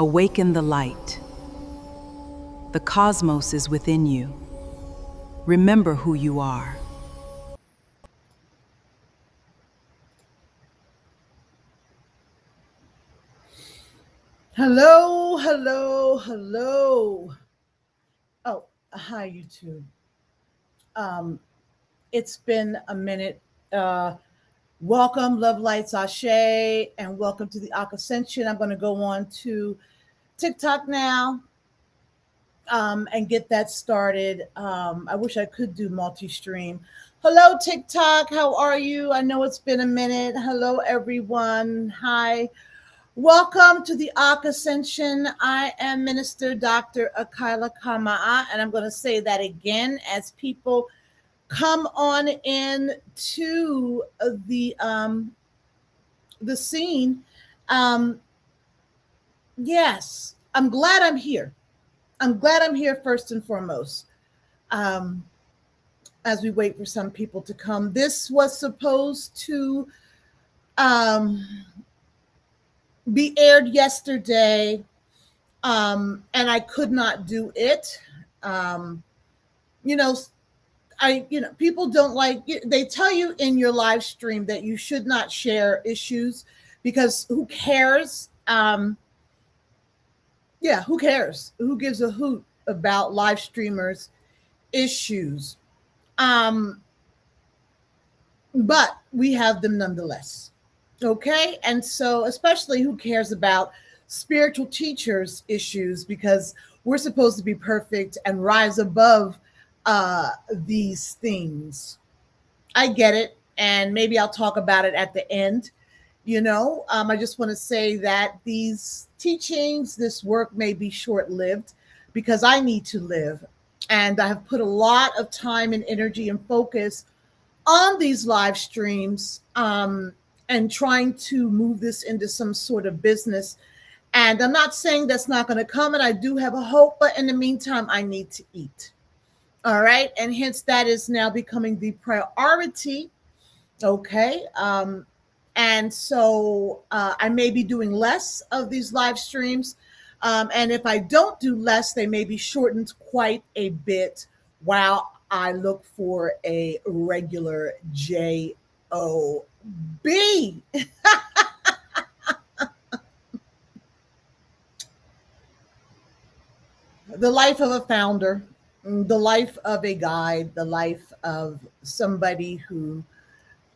Awaken the light. The cosmos is within you. Remember who you are. Hello, hello, hello. Oh, hi, YouTube. Um, it's been a minute. Welcome, Love Lights Ashe, and welcome to the Ascension. I'm going to go on to TikTok now and get that started. I wish I could do multi-stream. Hello, TikTok. How are you? I know it's been a minute. Hello, everyone. Hi. Welcome to the Ascension. I am Minister Dr. Akila Ka Ma'at, and I'm going to say that again as people come on in to the scene. Yes, I'm glad I'm here. I'm glad I'm here first and foremost. As we wait for some people to come, this was supposed to be aired yesterday, and I could not do it. You know, people don't like, they tell you in your live stream that you should not share issues because who cares? Who cares? Who gives a hoot about live streamers' issues? But we have them nonetheless. Okay. And so, especially who cares about spiritual teachers' issues, because we're supposed to be perfect and rise above these things. I get it. And maybe I'll talk about it at the end. I just want to say that these teachings, this work may be short-lived because I need to live. And I have put a lot of time and energy and focus on these live streams and trying to move this into some sort of business. And I'm not saying that's not going to come, and I do have a hope, but in the meantime, I need to eat. All right. And hence that is now becoming the priority. Okay. And so I may be doing less of these live streams. And if I don't do less, they may be shortened quite a bit while I look for a regular JOB. The life of a founder, the life of a guide, the life of somebody who,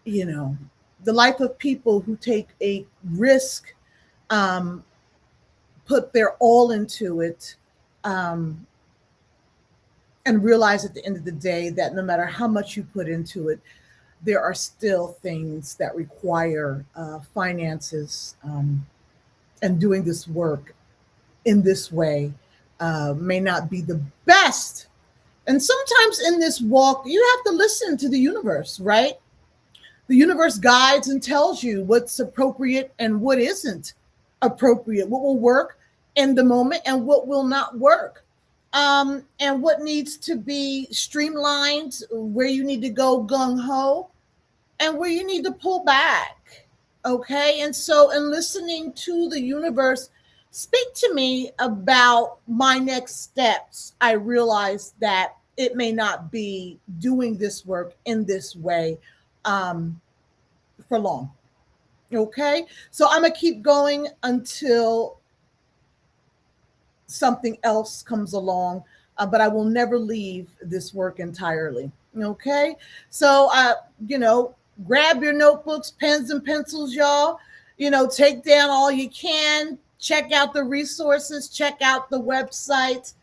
the life of people who take a risk, put their all into it, and realize at the end of the day that no matter how much you put into it, there are still things that require finances, and doing this work in this way may not be the best. And sometimes in this walk, you have to listen to the universe, right? The universe guides and tells you what's appropriate and what isn't appropriate, what will work in the moment and what will not work, and what needs to be streamlined, where you need to go gung-ho, and where you need to pull back. Okay. And so in listening to the universe speak to me about my next steps, I realized that it may not be doing this work in this way for long. Okay. So I'm going to keep going until something else comes along, but I will never leave this work entirely. Okay. So, grab your notebooks, pens, and pencils, y'all. Take down all you can. Check out the resources. Check out the website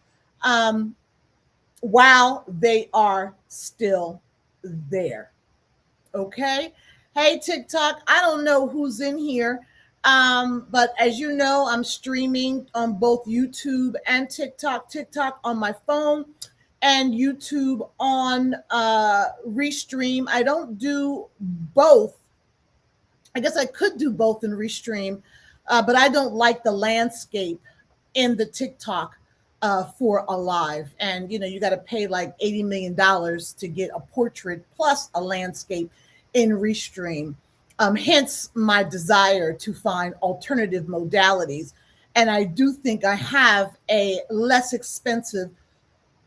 while they are still there. Okay. Hey, TikTok. I don't know who's in here, but as you know, I'm streaming on both YouTube and TikTok. TikTok on my phone and YouTube on Restream. I don't do both. I guess I could do both in Restream, but I don't like the landscape in the TikTok for a live. And, you got to pay like $80 million to get a portrait plus a landscape in Restream. Hence my desire to find alternative modalities And I do think I have a less expensive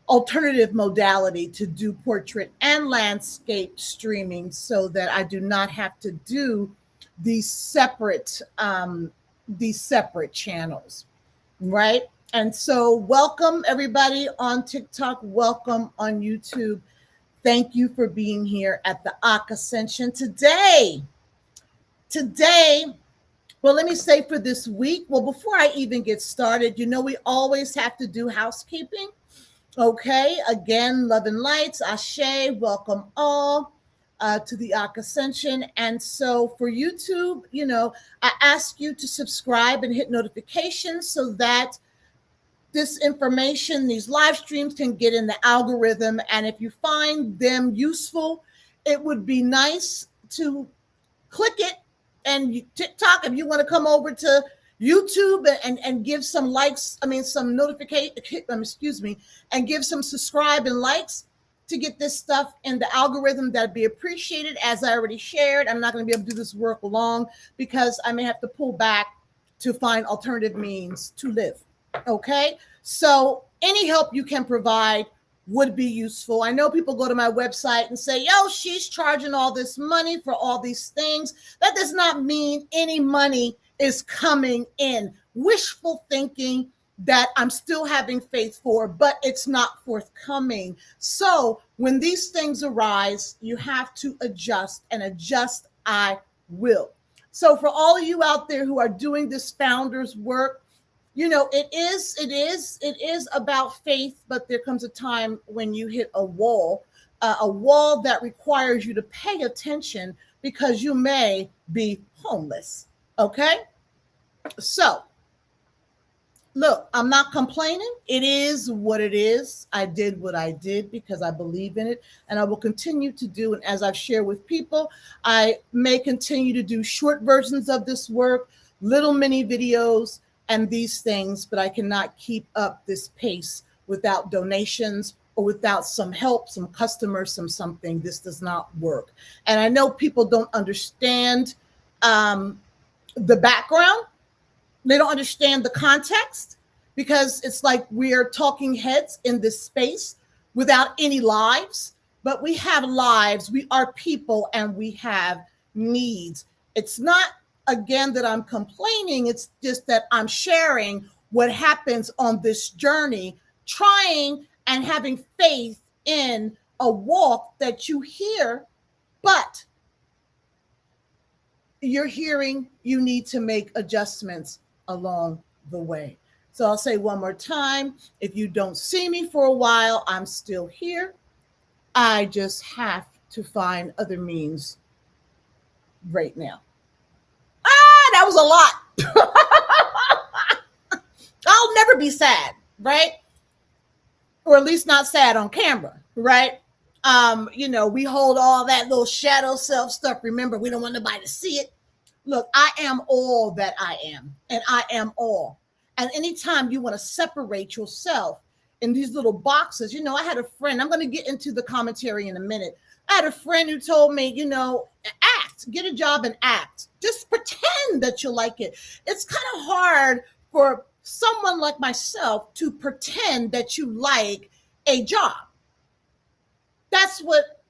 alternative modality to do portrait and landscape streaming so that I do not have to do these separate channels, right? And so welcome everybody on TikTok, welcome on YouTube. Thank you for being here at the Ascension today. Well, let me say for this week, well, before I even get started, we always have to do housekeeping. Okay, again, love and lights, Ashe, welcome all to the Ascension. And so for YouTube, I ask you to subscribe and hit notifications so that this information, these live streams can get in the algorithm. And if you find them useful, it would be nice to click it. And TikTok, if you want to come over to YouTube and give some likes, some notification, and give some subscribe and likes to get this stuff in the algorithm, that'd be appreciated. As I already shared, I'm not going to be able to do this work long because I may have to pull back to find alternative means to live. Okay, so any help you can provide would be useful. I know people go to my website and say, yo, she's charging all this money for all these things. That does not mean any money is coming in. Wishful thinking that I'm still having faith for, but it's not forthcoming. So when these things arise, you have to adjust, and adjust I will. So for all of you out there who are doing this founder's work, it is about faith, but there comes a time when you hit a wall that requires you to pay attention because you may be homeless. Okay? So, look, I'm not complaining. It is what it is. I did what I did because I believe in it, and I will continue to do. And as I've shared with people, I may continue to do short versions of this work, little mini videos, and these things, but I cannot keep up this pace without donations or without some help, some customers, something. This does not work. And I know people don't understand the background. They don't understand the context because it's like we're talking heads in this space without any lives, but we have lives. We are people and we have needs. It's not again that I'm complaining, it's just that I'm sharing what happens on this journey, trying and having faith in a walk that you hear, but you're hearing you need to make adjustments along the way. So I'll say one more time, if you don't see me for a while, I'm still here. I just have to find other means right now. That was a lot. I'll never be sad, right? Or at least not sad on camera, right? We hold all that little shadow self stuff. Remember, we don't want nobody to see it. Look, I am all that I am, and I am all. And anytime you want to separate yourself in these little boxes, I had a friend, I'm going to get into the commentary in a minute. I had a friend who told me, act, get a job and act. Just pretend that you like it. It's kind of hard for someone like myself to pretend that you like a job. That's what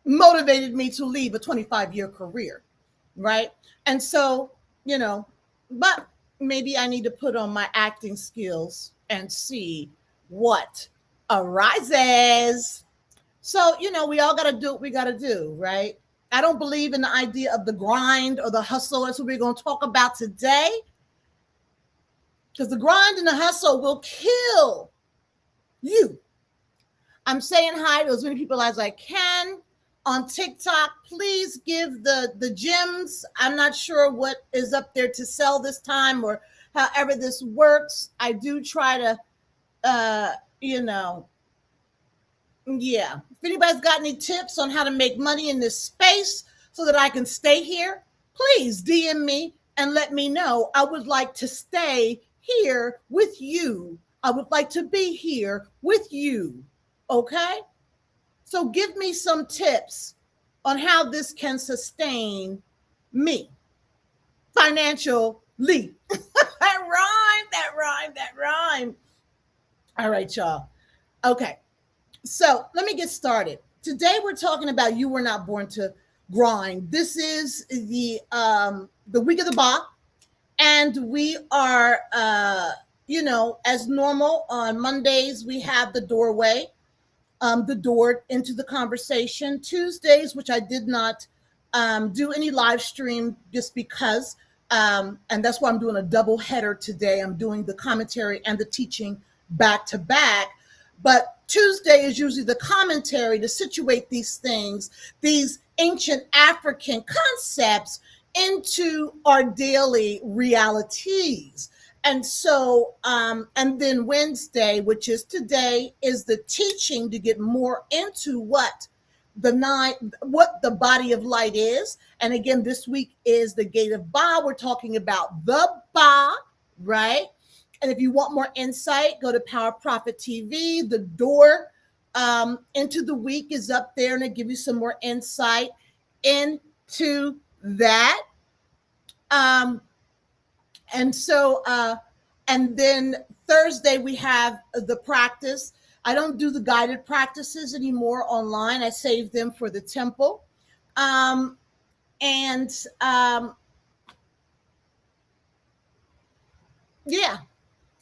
motivated me to leave a 25-year career, right? And so, but maybe I need to put on my acting skills and see what arises. So, we all got to do what we got to do, right? I don't believe in the idea of the grind or the hustle. That's what we're going to talk about today. Because the grind and the hustle will kill you. I'm saying hi to as many people as I can on TikTok. Please give the gems. I'm not sure what is up there to sell this time or however this works. I do try to, yeah. If anybody's got any tips on how to make money in this space so that I can stay here, please DM me and let me know. I would like to stay here with you. I would like to be here with you. Okay? So give me some tips on how this can sustain me financially. That rhyme. All right, y'all. Okay. So let me get started. Today we're talking about you were not born to grind. This is the week of the Ba, and we are as normal on Mondays we have the doorway, the door into the conversation. Tuesdays, which I did not do any live stream just because, and that's why I'm doing a double header today. I'm doing the commentary and the teaching back to back. But Tuesday is usually the commentary to situate these things, these ancient African concepts into our daily realities. And so, and then Wednesday, which is today, is the teaching to get more into what the body of light is. And again, this week is the gate of Ba. We're talking about the Ba, right? And if you want more insight, go to Power Prophet TV. The door into the week is up there, and it gives you some more insight into that. And so, and then Thursday we have the practice. I don't do the guided practices anymore online. I save them for the temple. Yeah.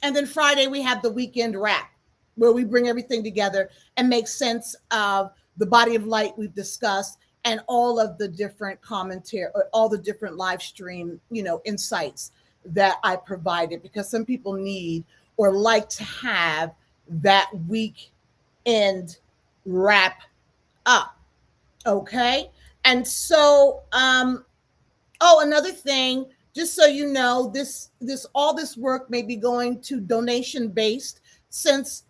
And then Friday we have the weekend wrap, where we bring everything together and make sense of the body of light we've discussed and all of the different commentary, all the different live stream, insights that I provided, because some people need or like to have that weekend wrap up. Okay. And so, another thing, just so you know, all this work may be going to donation based, since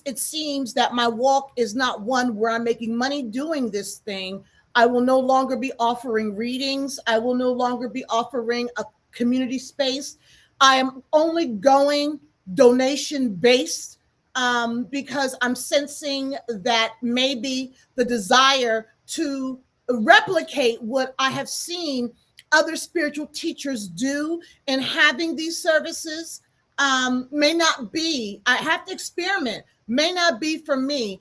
it seems that my walk is not one where I'm making money doing this thing. I will no longer be offering readings. I will no longer be offering a community space. I am only going donation based, because I'm sensing that maybe the desire to replicate what I have seen other spiritual teachers do in having these services may not be, I have to experiment, may not be for me,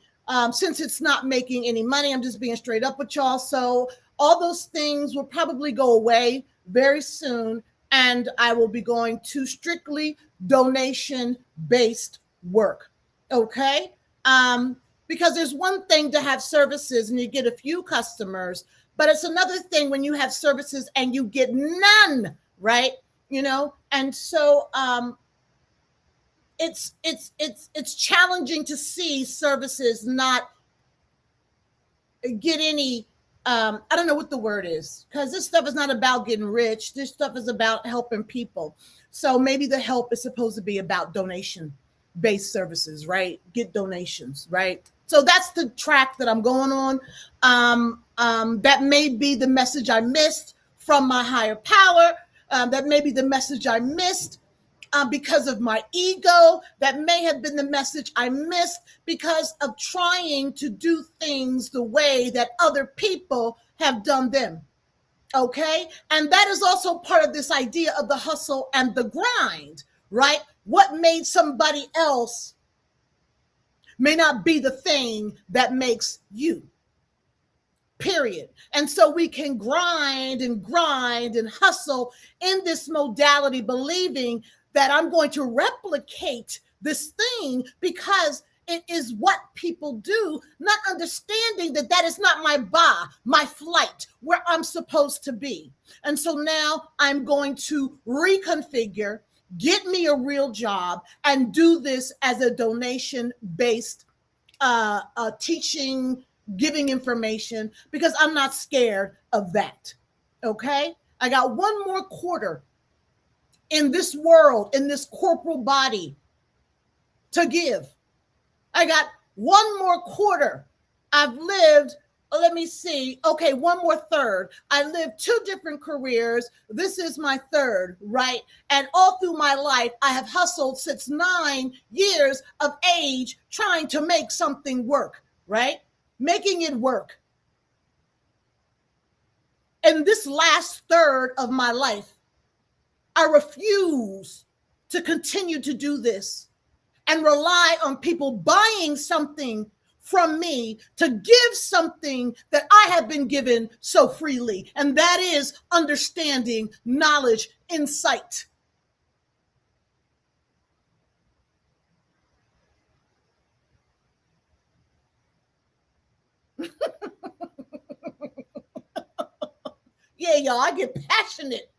since it's not making any money. I'm just being straight up with y'all. So all those things will probably go away very soon, and I will be going to strictly donation-based work, okay? Because there's one thing to have services and you get a few customers, but it's another thing when you have services and you get none, right? And so it's challenging to see services not get any. I don't know what the word is, because this stuff is not about getting rich. This stuff is about helping people. So maybe the help is supposed to be about donation-based services, right? Get donations, right? So that's the track that I'm going on. That may be the message I missed from my higher power. That may be the message I missed because of my ego. That may have been the message I missed because of trying to do things the way that other people have done them. Okay? And that is also part of this idea of the hustle and the grind, right? What made somebody else may not be the thing that makes you. Period. And so we can grind and hustle in this modality, believing that I'm going to replicate this thing because it is what people do, not understanding that that is not my Ba, my flight, where I'm supposed to be. And so now I'm going to reconfigure, get me a real job, and do this as a donation-based teaching, giving information, because I'm not scared of that. Okay? I got one more quarter in this world, in this corporal body to give. I got one more quarter. I've lived, let me see. Okay, one more third. I lived 2 different careers. This is my third, right? And all through my life, I have hustled since 9 years of age trying to make something work, right? Making it work. In this last third of my life, I refuse to continue to do this and rely on people buying something from me to give something that I have been given so freely, and that is understanding, knowledge, insight. Yeah, y'all, I get passionate.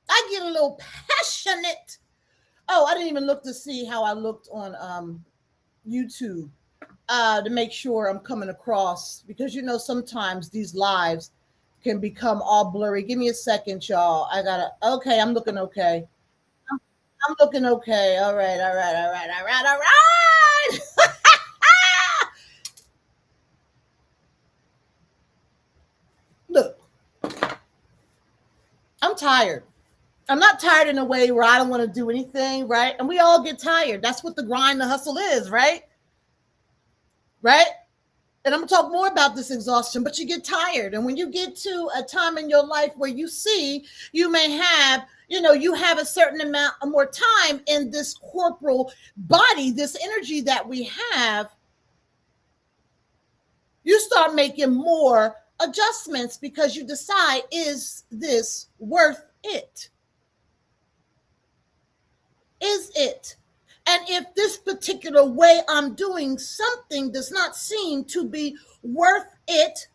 I get a little passionate. Oh, I didn't even look to see how I looked on YouTube to make sure I'm coming across, because you know sometimes these lives can become all blurry. Give me a second, y'all. I gotta. Okay, I'm looking okay. I'm looking okay. All right, all right, all right, all right, all right. Look, I'm tired. I'm not tired in a way where I don't want to do anything, right? And we all get tired. That's what the grind, the hustle is, right? Right? And I'm going to talk more about this exhaustion, but you get tired. And when you get to a time in your life where you see you may have, you have a certain amount of more time in this corporal body, this energy that we have, you start making more adjustments because you decide, is this worth it? Is it? And if this particular way I'm doing something does not seem to be worth it,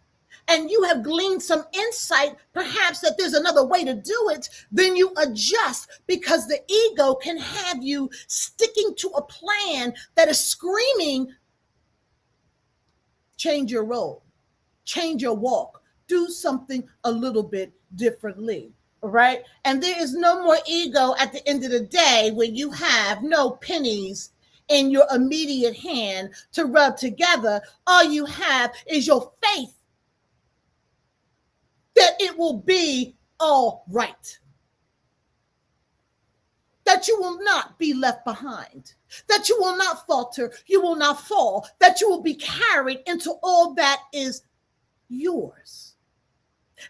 and you have gleaned some insight, perhaps that there's another way to do it, then you adjust, because the ego can have you sticking to a plan that is screaming, change your role, change your walk, do something a little bit differently. Right? And there is no more ego at the end of the day when you have no pennies in your immediate hand to rub together. All you have is your faith that it will be all right, that you will not be left behind, that you will not falter, you will not fall, that you will be carried into all that is yours.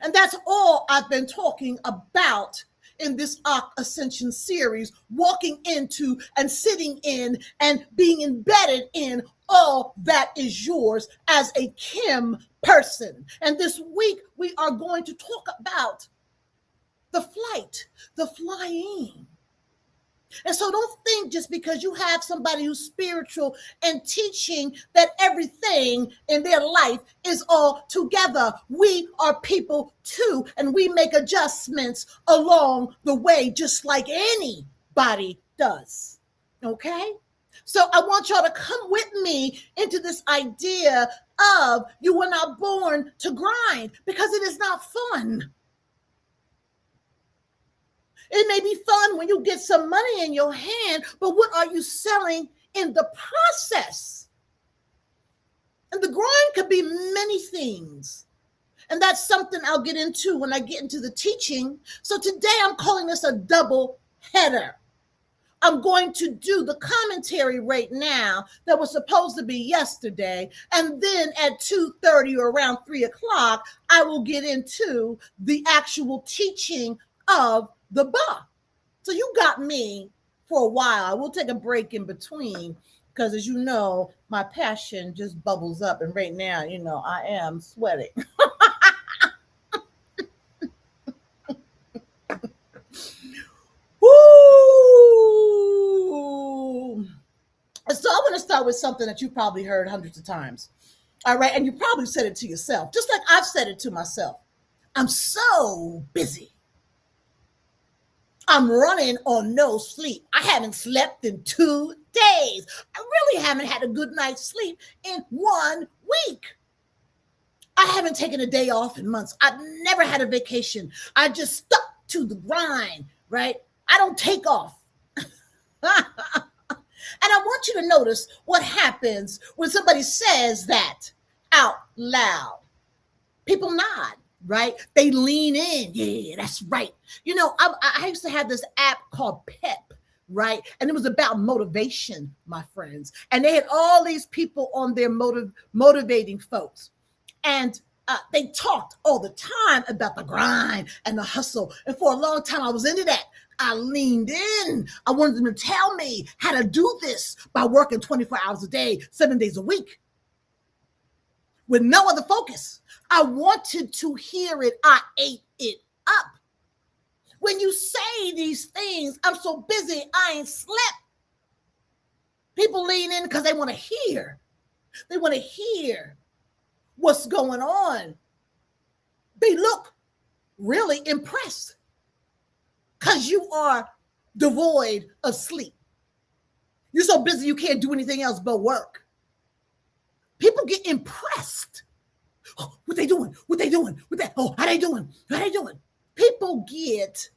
And that's all I've been talking about in this Ascension series, walking into and sitting in and being embedded in all that is yours as a Kim person. And this week, we are going to talk about the flight, the flying. And so don't think just because you have somebody who's spiritual and teaching that everything in their life is all together. We are people too, and we make adjustments along the way, just like anybody does. Okay? So I want y'all to come with me into this idea of you were not born to grind, because it is not fun. It may be fun when you get some money in your hand, but what are you selling in the process? And the grind could be many things. And that's something I'll get into when I get into the teaching. So today I'm calling this a double header. I'm going to do the commentary right now that was supposed to be yesterday. And then at 2:30 or around 3 o'clock, I will get into the actual teaching of the Ba. So you got me for a while. I will take a break in between, because as you know, my passion just bubbles up. And right now, I am sweating. Woo! So I want to start with something that you probably heard hundreds of times. All right. And you probably said it to yourself, just like I've said it to myself. I'm so busy. I'm running on no sleep. I haven't slept in 2 days. I really haven't had a good night's sleep in 1 week. I haven't taken a day off in months. I've never had a vacation. I just stuck to the grind, right? I don't take off. And I want you to notice what happens when somebody says that out loud. People nod. Right? They lean in. Yeah, that's right. I used to have this app called Pep, right? And it was about motivation, my friends. And they had all these people on there motivating folks. And they talked all the time about the grind and the hustle. And for a long time, I was into that. I leaned in. I wanted them to tell me how to do this by working 24 hours a day, 7 days a week, with no other focus. I wanted to hear it. I ate it up. When you say these things, I'm so busy, I ain't slept. People lean in because they want to hear. They want to hear what's going on. They look really impressed because you are devoid of sleep. You're so busy you can't do anything else but work. People get impressed. Oh, what they doing? What they doing? What they? Oh, how they doing? How they doing? People get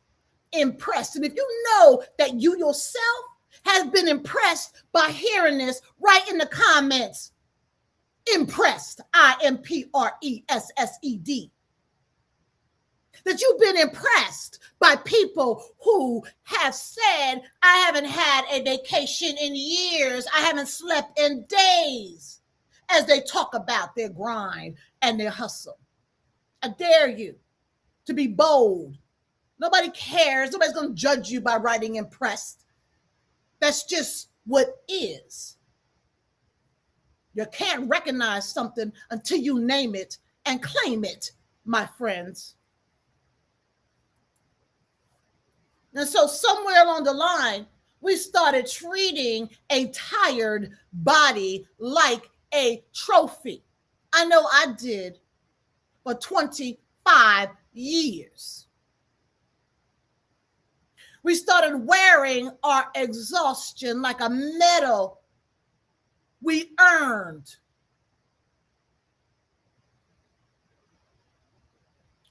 impressed. And if you know that you yourself have been impressed by hearing this, write in the comments, impressed, IMPRESSED. That you've been impressed by people who have said, I haven't had a vacation in years. I haven't slept in days, as they talk about their grind and their hustle. I dare you to be bold. Nobody cares. Nobody's going to judge you by writing impressed. That's just what is. You can't recognize something until you name it and claim it, my friends. And so somewhere along the line, we started treating a tired body like a trophy. I know I did for 25 years. We started wearing our exhaustion like a medal we earned.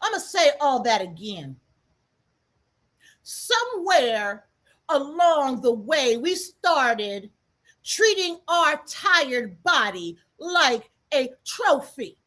I'm going to say all that again. Somewhere along the way, we started treating our tired body like a trophy.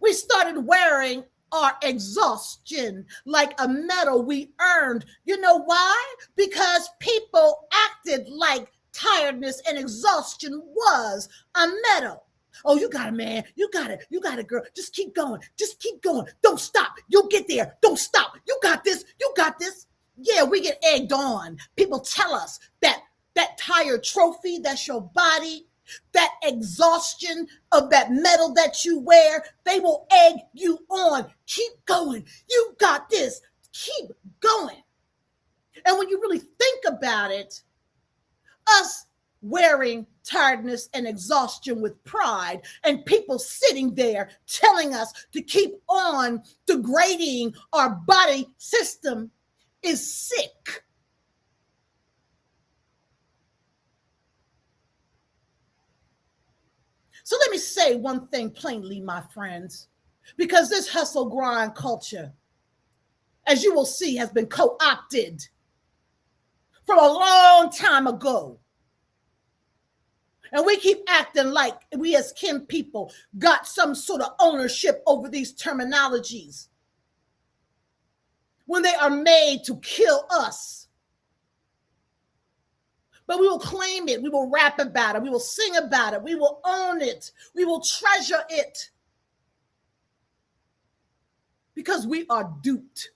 We started wearing our exhaustion like a medal we earned. You know why? Because people acted like tiredness and exhaustion was a medal. Oh, you got it, man. You got it. You got it, girl. Just keep going. Just keep going. Don't stop. You'll get there. Don't stop. You got this. You got this. Yeah, we get egged on. People tell us that tired trophy, that's your body, that exhaustion of that medal that you wear, they will egg you on. Keep going. You got this. Keep going. And when you really think about it, us wearing tiredness and exhaustion with pride, and people sitting there telling us to keep on degrading our body system is sick. So let me say one thing plainly, my friends, because this hustle grind culture, as you will see, has been co-opted from a long time ago. And we keep acting like we as kin people got some sort of ownership over these terminologies when they are made to kill us. But we will claim it. We will rap about it. We will sing about it. We will own it. We will treasure it. Because we are duped.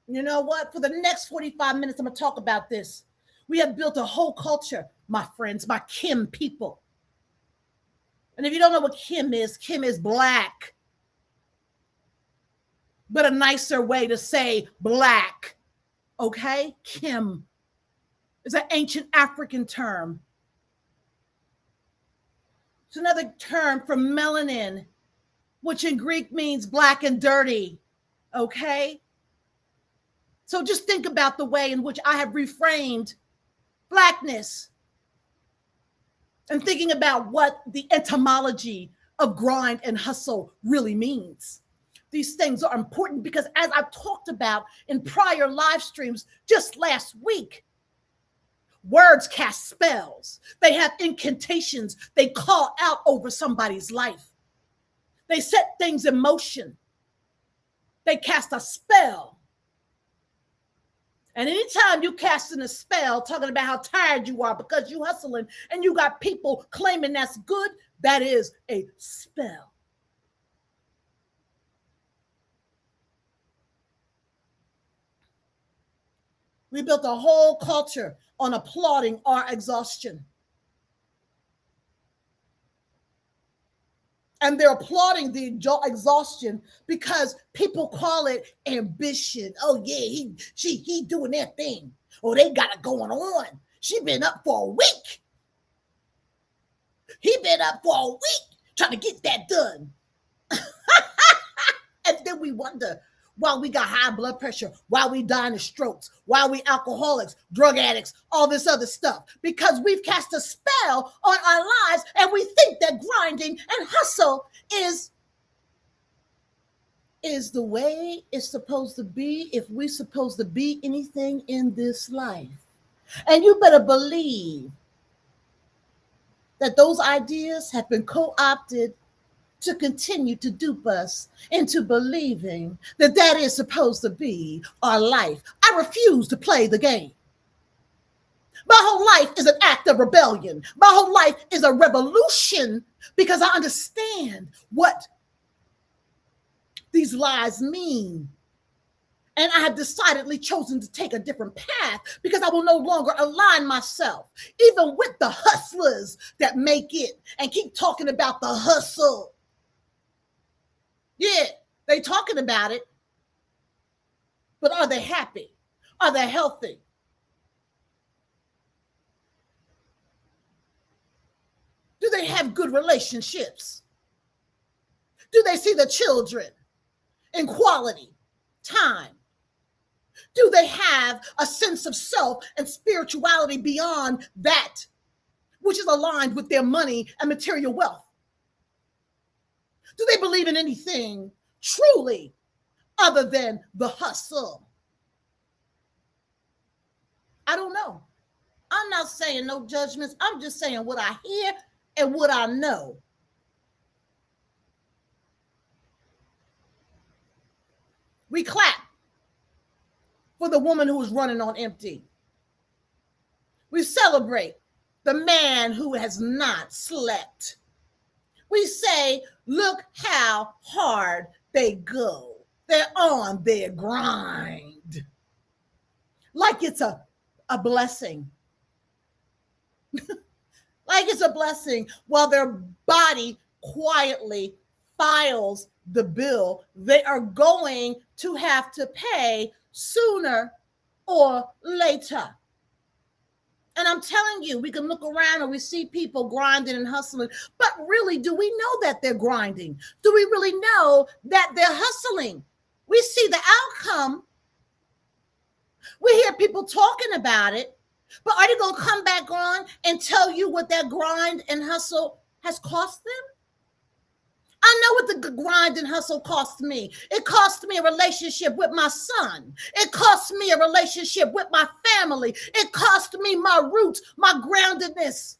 You know what? For the next 45 minutes, I'm going to talk about this. We have built a whole culture, my friends, my Kim people. And if you don't know what Kim is black. But a nicer way to say black, okay? Kim is an ancient African term. It's another term for melanin, which in Greek means black and dirty, okay? So just think about the way in which I have reframed blackness and thinking about what the etymology of grind and hustle really means. These things are important because, as I've talked about in prior live streams just last week, words cast spells. They have incantations. They call out over somebody's life. They set things in motion. They cast a spell. And anytime you casting a spell, talking about how tired you are because you hustling and you got people claiming that's good, that is a spell. We built a whole culture on applauding our exhaustion. And they're applauding the exhaustion because people call it ambition. Oh yeah, he doing that thing. Oh, they got it going on. She been up for a week. He been up for a week trying to get that done. And then we wonder why we got high blood pressure, why we dying of strokes, why we alcoholics, drug addicts, all this other stuff. Because we've cast a spell on our lives and we think that grinding and hustle is the way it's supposed to be if we're supposed to be anything in this life. And you better believe that those ideas have been co-opted to continue to dupe us into believing that that is supposed to be our life. I refuse to play the game. My whole life is an act of rebellion. My whole life is a revolution because I understand what these lies mean. And I have decidedly chosen to take a different path because I will no longer align myself, even with the hustlers that make it and keep talking about the hustle. Yeah, they talking about it, but are they happy? Are they healthy? Do they have good relationships? Do they see the children in quality time? Do they have a sense of self and spirituality beyond that, which is aligned with their money and material wealth? Do they believe in anything truly other than the hustle? I don't know. I'm not saying no judgments. I'm just saying what I hear and what I know. We clap for the woman who is running on empty. We celebrate the man who has not slept. We say, look how hard they go. They're on their grind. Like it's a blessing. Like it's a blessing while their body quietly files the bill they are going to have to pay sooner or later. And I'm telling you, we can look around and we see people grinding and hustling, but really, do we know that they're grinding? Do we really know that they're hustling? We see the outcome. We hear people talking about it, but are they going to come back on and tell you what that grind and hustle has cost them? I know what the grind and hustle cost me. It cost me a relationship with my son. It cost me a relationship with my family. It cost me my roots, my groundedness.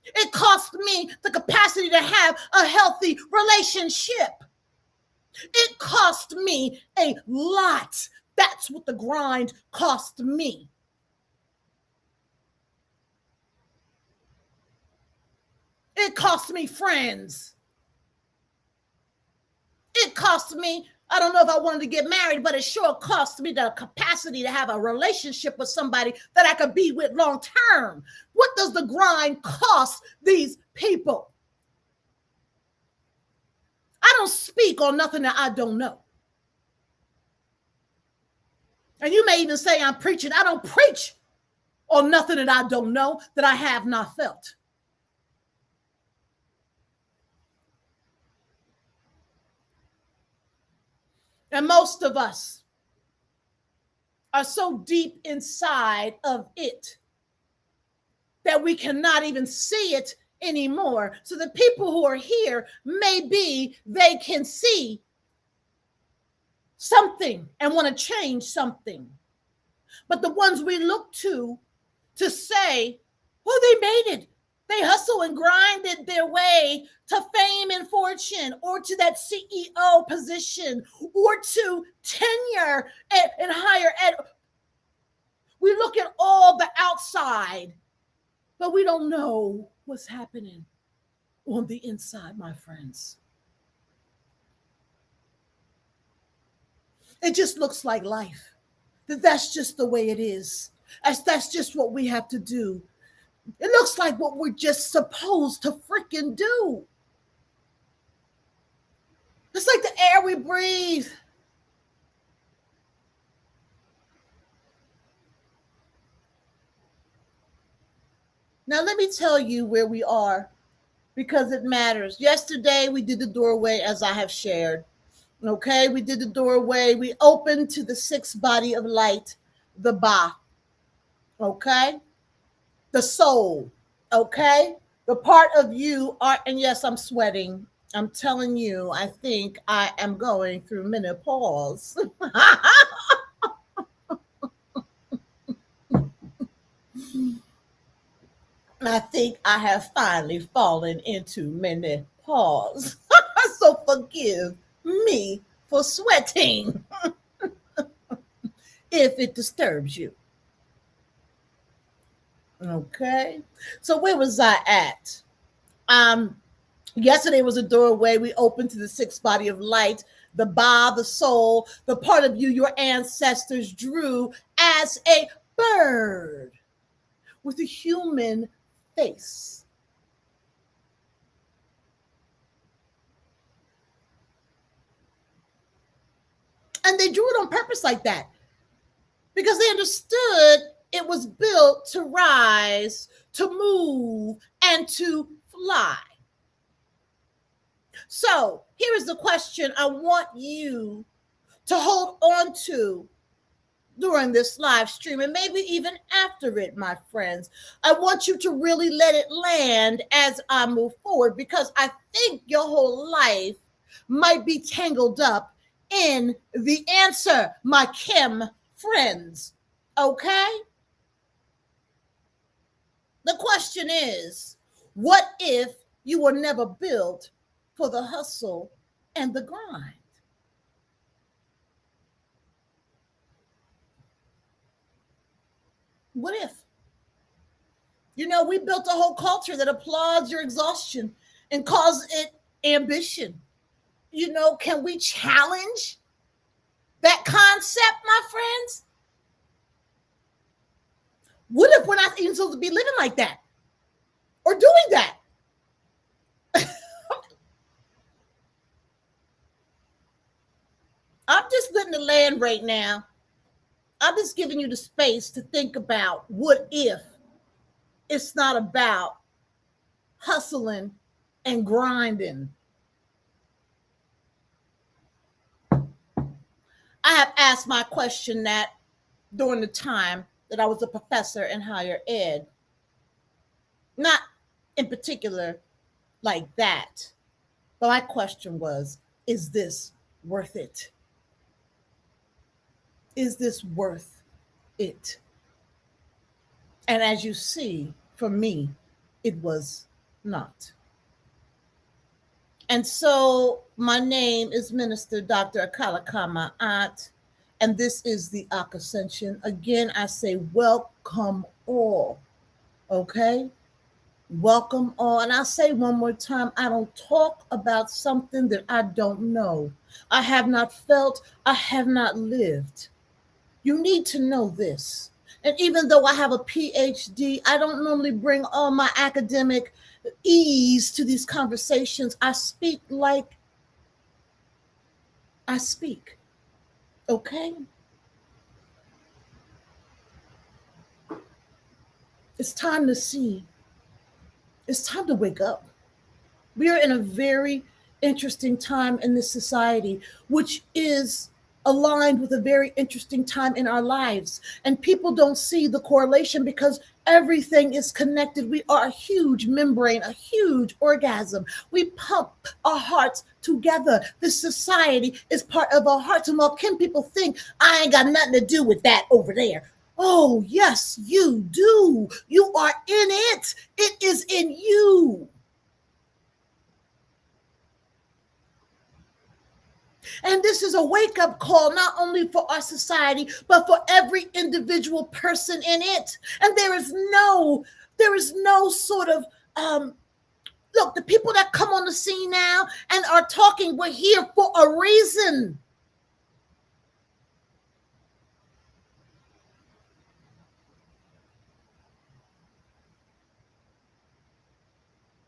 It cost me the capacity to have a healthy relationship. It cost me a lot. That's what the grind cost me. It cost me friends. It cost me, I don't know if I wanted to get married, but it sure cost me the capacity to have a relationship with somebody that I could be with long term. What does the grind cost these people? I don't speak on nothing that I don't know. And you may even say I'm preaching. I don't preach on nothing that I don't know, that I have not felt. And most of us are so deep inside of it that we cannot even see it anymore. So the people who are here, maybe they can see something and want to change something. But the ones we look to say, oh, they made it. They hustle and grinded their way to fame and fortune, or to that CEO position, or to tenure and higher ed. We look at all the outside, but we don't know what's happening on the inside, my friends. It just looks like life. That's just the way it is. That's just what we have to do. It looks like what we're just supposed to freaking do. It's like the air we breathe. Now, let me tell you where we are because it matters. Yesterday, we did the doorway as I have shared. Okay, we did the doorway. We opened to the sixth body of light, the Ba. Okay, the soul. Okay, the part of you are, and yes, I'm sweating. I'm telling you, I think I am going through menopause. I think I have finally fallen into menopause. So forgive me for sweating if it disturbs you. Okay. So where was I at? Yesterday was a doorway. We opened to the sixth body of light, the Ba, the soul, the part of you your ancestors drew as a bird with a human face. And they drew it on purpose like that because they understood it was built to rise, to move, and to fly. So here is the question I want you to hold on to during this live stream and maybe even after it, my friends. I want you to really let it land as I move forward because I think your whole life might be tangled up in the answer, my Kim friends. Okay? The question is, what if you were never built for the hustle and the grind? What if? You know, we built a whole culture that applauds your exhaustion and calls it ambition. You know, can we challenge that concept, my friends? What if we're not even supposed to be living like that or doing that? I'm just letting it land right now. I'm just giving you the space to think about what if it's not about hustling and grinding. I have asked my question that during the time that I was a professor in higher ed. Not in particular like that. But my question was, is this worth it? Is this worth it? And as you see, for me, it was not. And so my name is Minister Dr. Akila Ka Ma'at, and this is the Ascension. Again, I say welcome all, okay? Welcome all. And I'll say one more time, I don't talk about something that I don't know. I have not felt, I have not lived. You need to know this. And even though I have a PhD, I don't normally bring all my academic ease to these conversations. I speak like I speak. Okay? It's time to see. It's time to wake up. We are in a very interesting time in this society, which is aligned with a very interesting time in our lives. And people don't see the correlation because everything is connected. We are a huge membrane, a huge orgasm. We pump our hearts together. This society is part of our hearts. And while can people think, I ain't got nothing to do with that over there? Oh, yes, you do. You are in it. It is in you. And this is a wake-up call, not only for our society, but for every individual person in it. And there is no sort of look, the people that come on the scene now and are talking, we're here for a reason.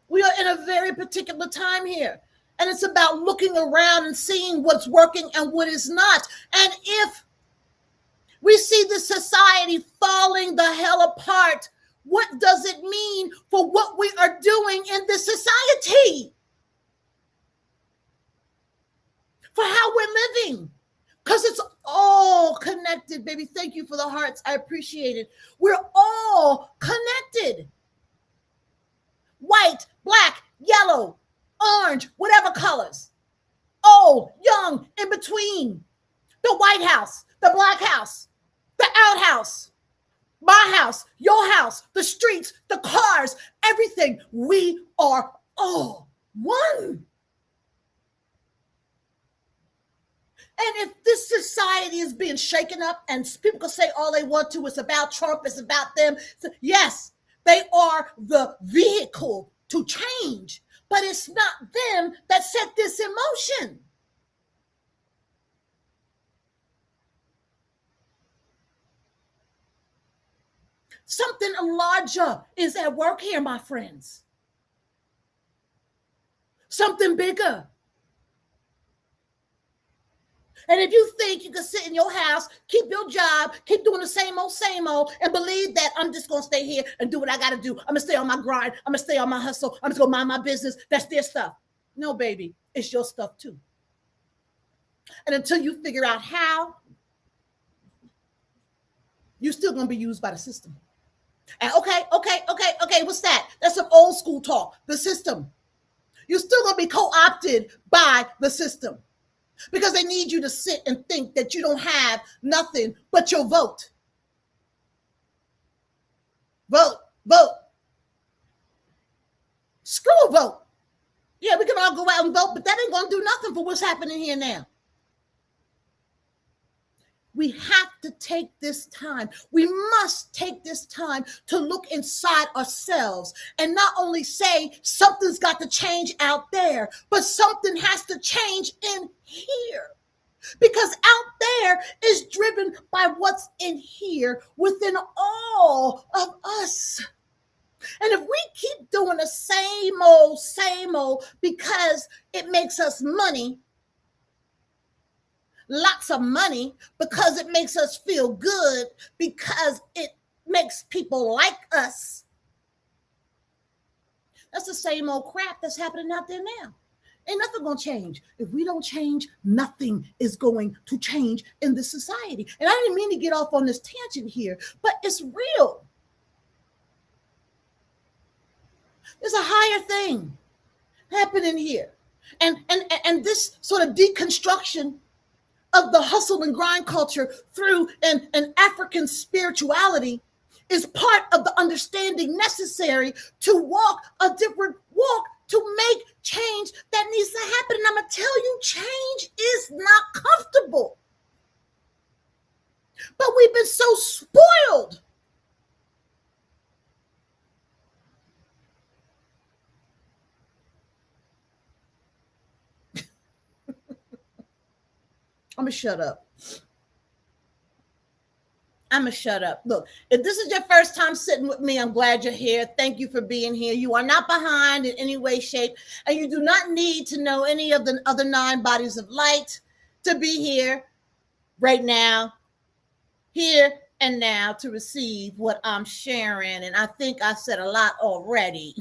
We are in a very particular time here. And it's about looking around and seeing what's working and what is not. And if we see the society falling the hell apart, what does it mean for what we are doing in this society? For how we're living? Because it's all connected, baby. Thank you for the hearts. I appreciate it. We're all connected. White, black, yellow, orange, whatever colors. Old, young, in between. The White House, the Black House, the outhouse, my house, your house, the streets, the cars, everything. We are all one. And if this society is being shaken up and people can say all they want to, it's about Trump, it's about them. So yes, they are the vehicle to change, but it's not them that set this in motion. Something larger is at work here, my friends. Something bigger. And if you think you can sit in your house, keep your job, keep doing the same old, and believe that I'm just going to stay here and do what I got to do. I'm going to stay on my grind. I'm going to stay on my hustle. I'm just going to mind my business. That's their stuff. No, baby, it's your stuff too. And until you figure out how, you're still going to be used by the system. And okay, what's that? That's some old school talk. The system. You're still going to be co-opted by the system. Because they need you to sit and think that you don't have nothing but your vote. Vote. Screw a vote. Yeah, we can all go out and vote, but that ain't going to do nothing for what's happening here now. We have to take this time. We must take this time to look inside ourselves and not only say something's got to change out there, but something has to change in here. Because out there is driven by what's in here within all of us. And if we keep doing the same old because it makes us money, lots of money, because it makes us feel good, because it makes people like us. That's the same old crap that's happening out there now. Ain't nothing going to change. If we don't change, nothing is going to change in this society. And I didn't mean to get off on this tangent here, but it's real. There's a higher thing happening here. And this sort of deconstruction of the hustle and grind culture through an African spirituality is part of the understanding necessary to walk a different walk, to make change that needs to happen. And I'm going to tell you, change is not comfortable. But we've been so spoiled. I'm going to shut up. Look, if this is your first time sitting with me, I'm glad you're here. Thank you for being here. You are not behind in any way, shape, and you do not need to know any of the other 9 bodies of light to be here right now, here and now, to receive what I'm sharing. And I think I said a lot already.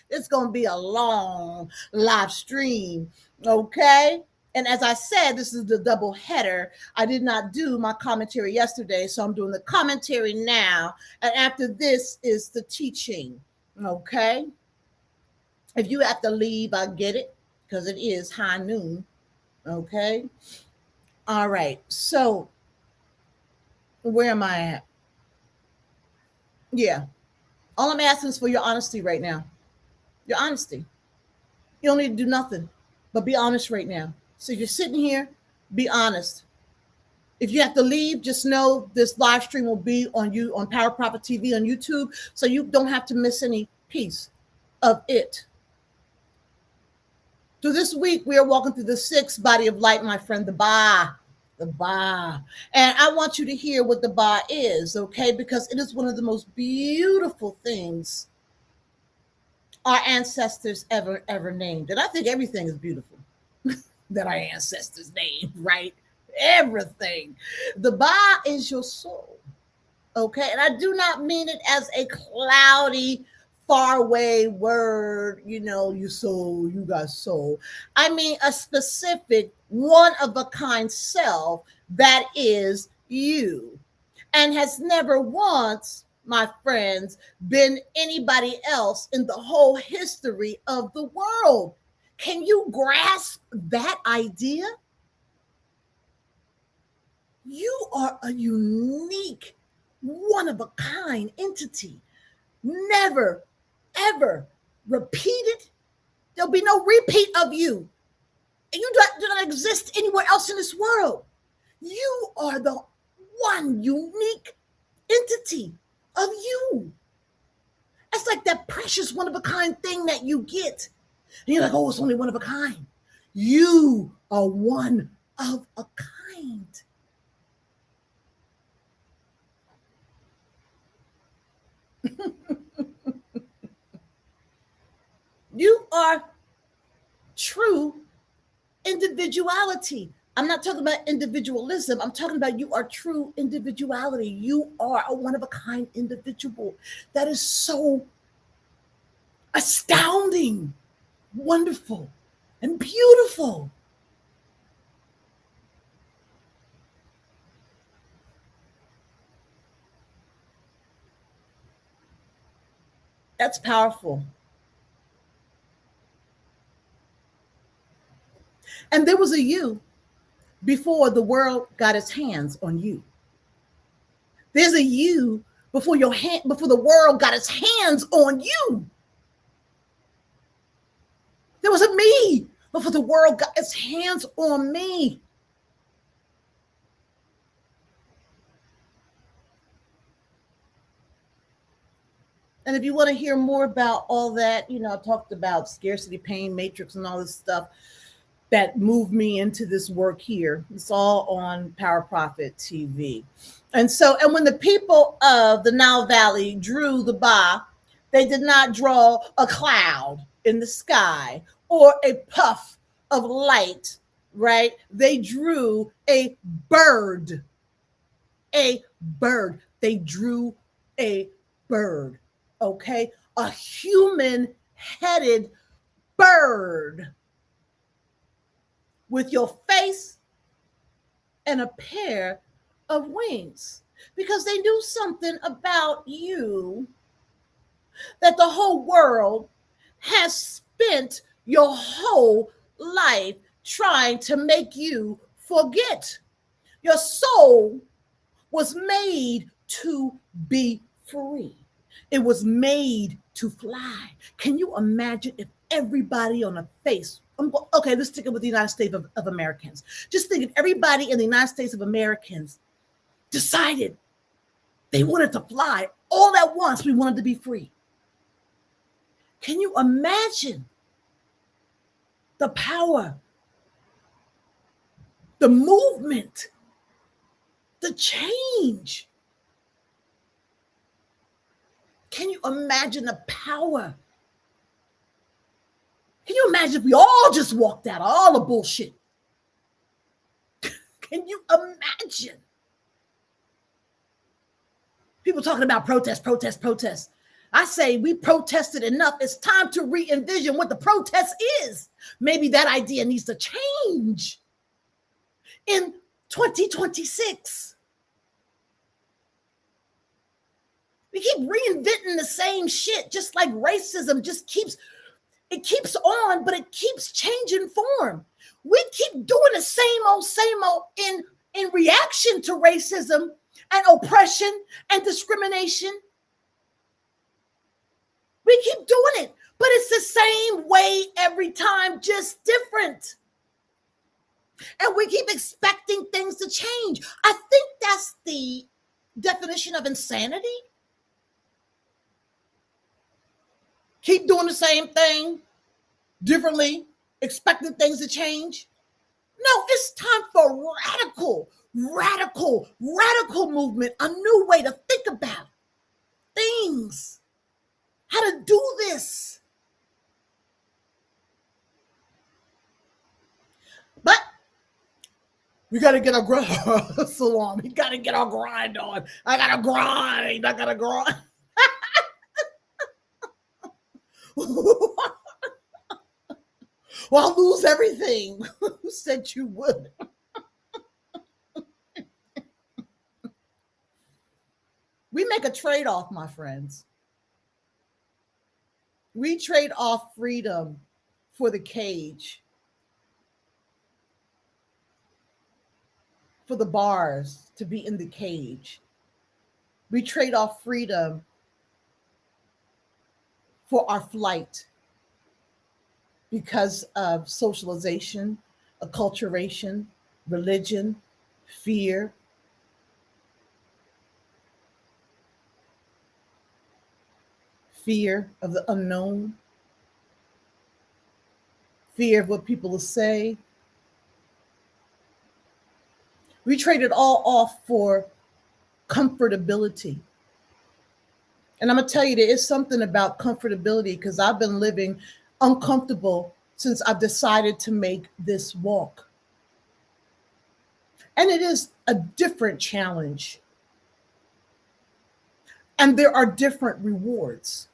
It's going to be a long live stream, okay? And as I said, this is the double header. I did not do my commentary yesterday, so I'm doing the commentary now. And after this is the teaching, okay? If you have to leave, I get it, because it is high noon, okay? All right, so where am I at? Yeah, all I'm asking is for your honesty right now. Your honesty. You don't need to do nothing but be honest right now. So you're sitting here, be honest. If you have to leave, just know this live stream will be on you on Power Profit TV on YouTube, so you don't have to miss any piece of it. So this week we are walking through the sixth body of light, my friend, the Ba. The Ba. And I want you to hear what the Ba is, okay? Because it is one of the most beautiful things our ancestors ever named. And I think everything is beautiful that our ancestors named, right? Everything. The Ba is your soul, okay? And I do not mean it as a cloudy, far away word, you soul, you got soul. I mean a specific, one of a kind self that is you and has never once, my friends, been anybody else in the whole history of the world. Can you grasp that idea? You are a unique, one of a kind entity. Never, ever repeated. There'll be no repeat of you. And you do not exist anywhere else in this world. You are the one unique entity of you. It's like that precious one of a kind thing that you get. And you're like, oh, it's only one of a kind. You are one of a kind. You are true individuality. I'm not talking about individualism. I'm talking about you are true individuality. You are a one of a kind individual. That is so astounding, wonderful, and beautiful. That's powerful. And there was a you before the world got its hands on you. There's a you before before the world got its hands on you. There was a me before the world got its hands on me. And if you want to hear more about all that, I talked about scarcity, pain, matrix, and all this stuff that moved me into this work here. It's all on Power Profit TV. And when the people of the Nile Valley drew the Ba, they did not draw a cloud in the sky or a puff of light, right? They drew a bird. A bird. They drew a bird. Okay, a human-headed bird with your face and a pair of wings, because they knew something about you that the whole world has spent your whole life trying to make you forget. Your soul was made to be free. It was made to fly. Can you imagine if everybody on the face, okay, let's stick it with the United States of Americans. Just think if everybody in the United States of Americans decided they wanted to fly all at once, we wanted to be free. Can you imagine the power, the movement, the change? Can you imagine the power? Can you imagine if we all just walked out of all the bullshit? Can you imagine? People talking about protest. I say we protested enough. It's time to re-envision what the protest is. Maybe that idea needs to change in 2026. We keep reinventing the same shit, just like racism just keeps on, but it keeps changing form. We keep doing the same old in reaction to racism and oppression and discrimination. We keep doing it, but it's the same way every time, just different. And we keep expecting things to change. I think that's the definition of insanity. Keep doing the same thing differently, expecting things to change. No, it's time for radical movement, a new way to think about things, how to do this. But we got to get our hustle on. We got to get our grind on. I got to grind. Well, I'll lose everything. Who said you would? We make a trade-off, my friends. We trade off freedom for the cage, for the bars, to be in the cage. We trade off freedom for our flight because of socialization, acculturation, religion, fear. Fear of the unknown, fear of what people will say. We trade it all off for comfortability. And I'm going to tell you, there is something about comfortability because I've been living uncomfortable since I've decided to make this walk. And it is a different challenge. And there are different rewards.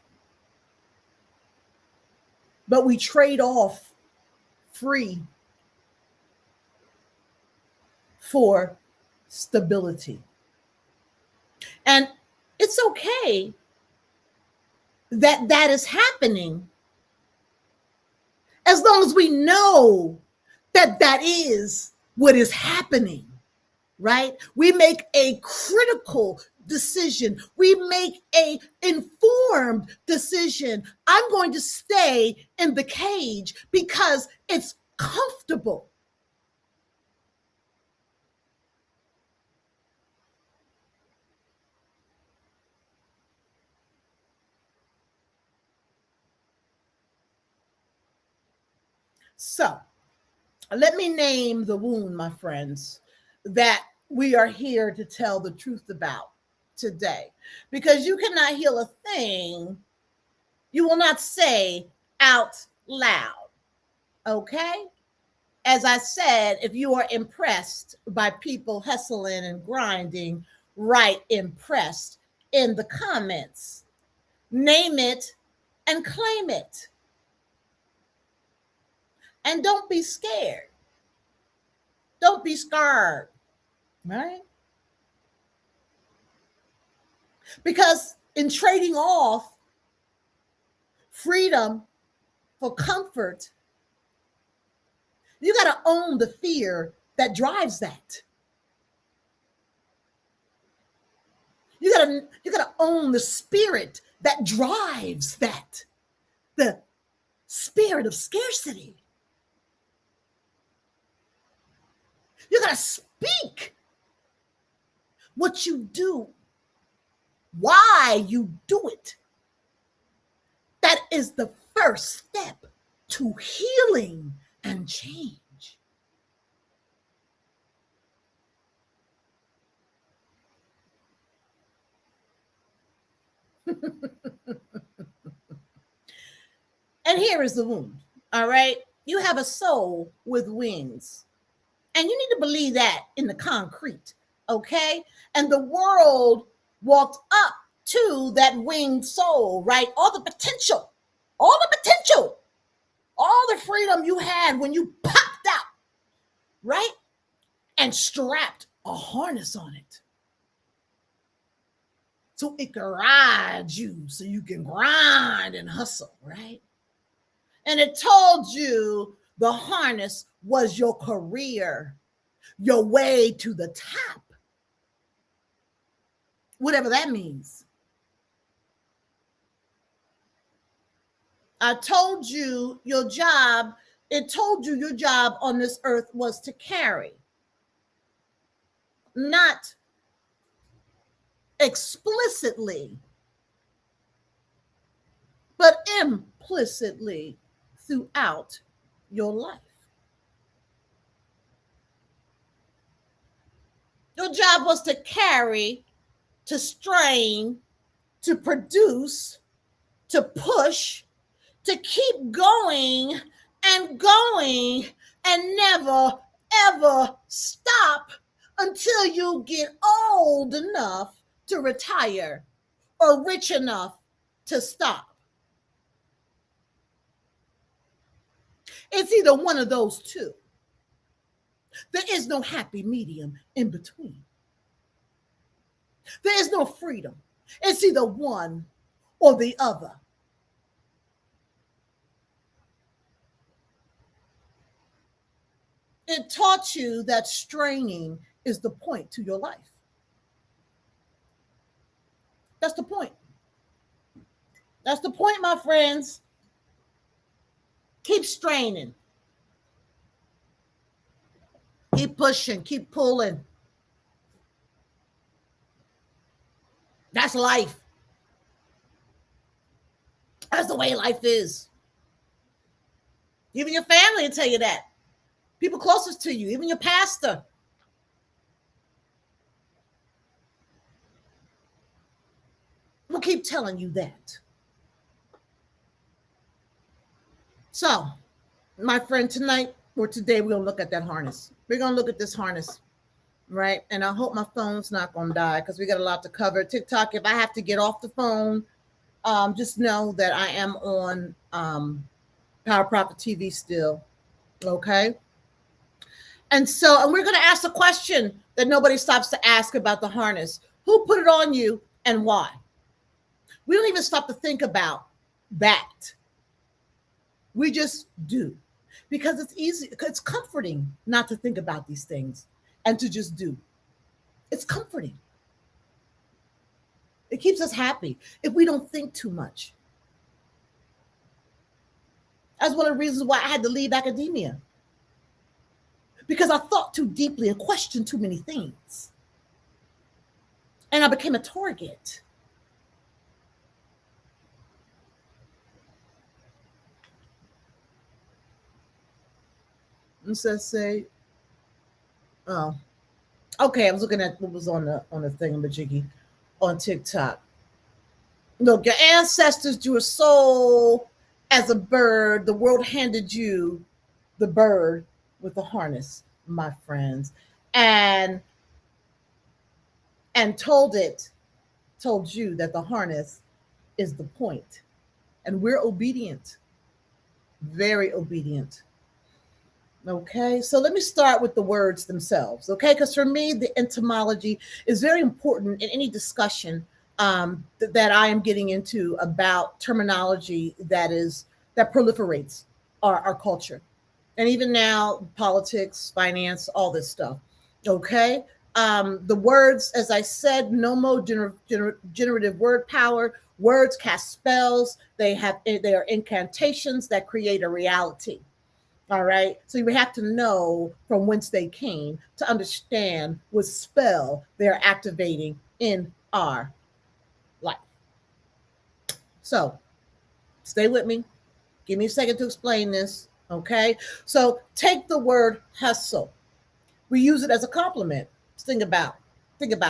But we trade off free for stability. And it's okay that that is happening as long as we know that that is what is happening, right? We make a critical decision. We make a informed decision. I'm going to stay in the cage because it's comfortable. So let me name the wound, my friends, that we are here to tell the truth about today. Because you cannot heal a thing you will not say out loud. Okay? As I said, if you are impressed by people hustling and grinding, write impressed in the comments. Name it and claim it. And don't be scared. Don't be scared, right? Because in trading off freedom for comfort, you got to own the fear that drives that. You got to own the spirit that drives that. The spirit of scarcity. You got to speak what you do, why you do it. That is the first step to healing and change. And here is the wound, all right? You have a soul with wings. And you need to believe that in the concrete, okay? And the world walked up to that winged soul, right? All the potential, all the freedom you had when you popped out, right? And strapped a harness on it. So it can ride you so you can grind and hustle, right? And it told you the harness was your career, your way to the top, whatever that means. I told you your job It told you your job on this earth was to carry, not explicitly, but implicitly throughout your life. Your job was to carry, to strain, to produce, to push, to keep going and never, ever stop until you get old enough to retire or rich enough to stop. It's either one of those two. There is no happy medium in between. There is no freedom. It's either one or the other. It taught you that straining is the point to your life. That's the point. That's the point, my friends. Keep straining. Keep pushing. Keep pulling. That's life. That's the way life is. Even your family will tell you that. People closest to you, even your pastor. We'll keep telling you that. So, my friend, tonight or today, we're going to look at that harness. We're going to look at this harness, right? And I hope my phone's not going to die because we got a lot to cover. TikTok, if I have to get off the phone, just know that I am on Power Profit TV still, okay? And we're going to ask a question that nobody stops to ask about the harness. Who put it on you and why? We don't even stop to think about that. We just do. Because it's easy, it's comforting not to think about these things and to just do. It's comforting. It keeps us happy if we don't think too much. That's one of the reasons why I had to leave academia. Because I thought too deeply and questioned too many things. And I became a target. And so say, oh, okay. I was looking at what was on the thingamajiggy on TikTok. Look, your ancestors drew a soul as a bird. The world handed you the bird with the harness, my friends, and told you that the harness is the point. And we're obedient, very obedient. Okay, so let me start with the words themselves, okay? Because for me, the etymology is very important in any discussion that I am getting into about terminology that proliferates our culture. And even now, politics, finance, all this stuff. Okay. The words, as I said, nomo generative word power. Words cast spells. They are incantations that create a reality. All right. So we have to know from whence they came to understand what spell they're activating in our life. So stay with me. Give me a second to explain this. Okay. So take the word hustle. We use it as a compliment. Think about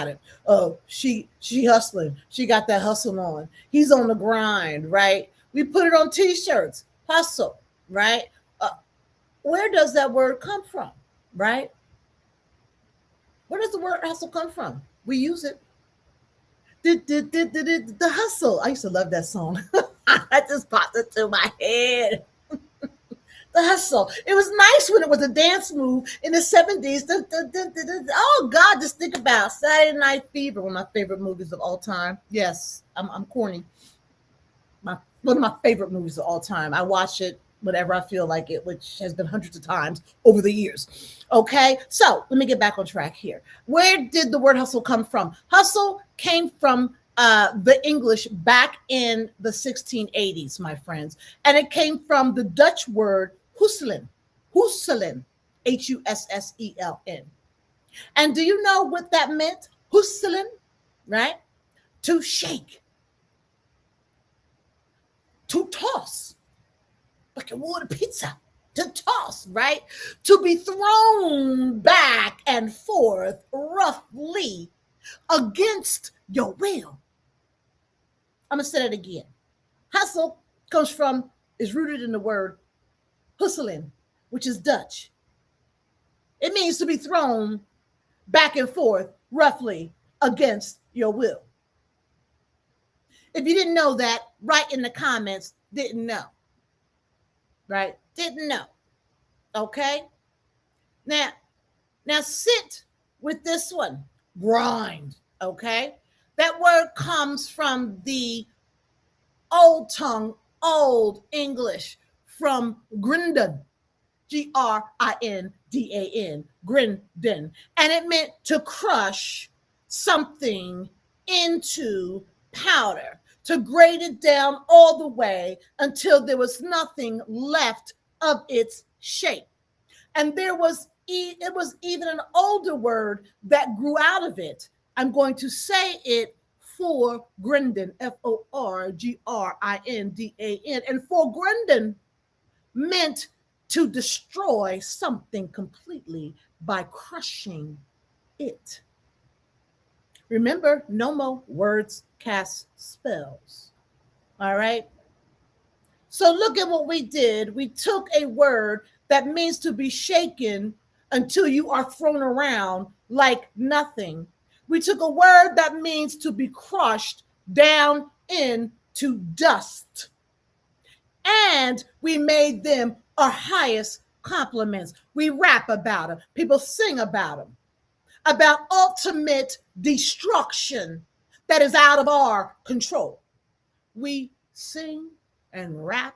it. Oh, she hustling. She got that hustle on. He's on the grind, right? We put it on t-shirts. Hustle, right? Where does that word come from, right? Where does the word hustle come from? We use it. The hustle. I used to love that song. That just popped into my head. The hustle. It was nice when it was a dance move in the 70s. Oh, God, just think about Saturday Night Fever, one of my favorite movies of all time. Yes, I'm corny. One of my favorite movies of all time. I watch it whenever I feel like it, which has been hundreds of times over the years. Okay, so let me get back on track here. Where did the word hustle come from? Hustle came from the English back in the 1680s, my friends. And it came from the Dutch word Husselin, Husselin, Husseln. And do you know what that meant? Husselin, right? To shake, to toss, like a water pizza, to toss, right? To be thrown back and forth roughly against your will. I'm going to say that again. Hustle is rooted in the word hustelen, which is Dutch. It means to be thrown back and forth roughly against your will. If you didn't know that, write in the comments, didn't know. Right? Didn't know. Okay? Now sit with this one. Grind. Okay? That word comes from the old tongue, old English, from grinden, Grindan, grinden. And it meant to crush something into powder, to grate it down all the way until there was nothing left of its shape. And it was even an older word that grew out of it. I'm going to say it for grinden, Forgrindan. And for grinden meant to destroy something completely by crushing it. Remember, no more words cast spells. All right? So look at what we did. We took a word that means to be shaken until you are thrown around like nothing. We took a word that means to be crushed down into dust. And we made them our highest compliments. We rap about them. People sing about them. About ultimate destruction that is out of our control. We sing and rap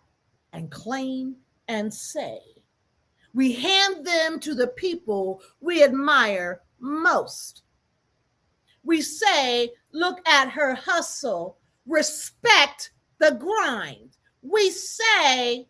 and claim and say. We hand them to the people we admire most. We say, look at her hustle, respect the grind. We say,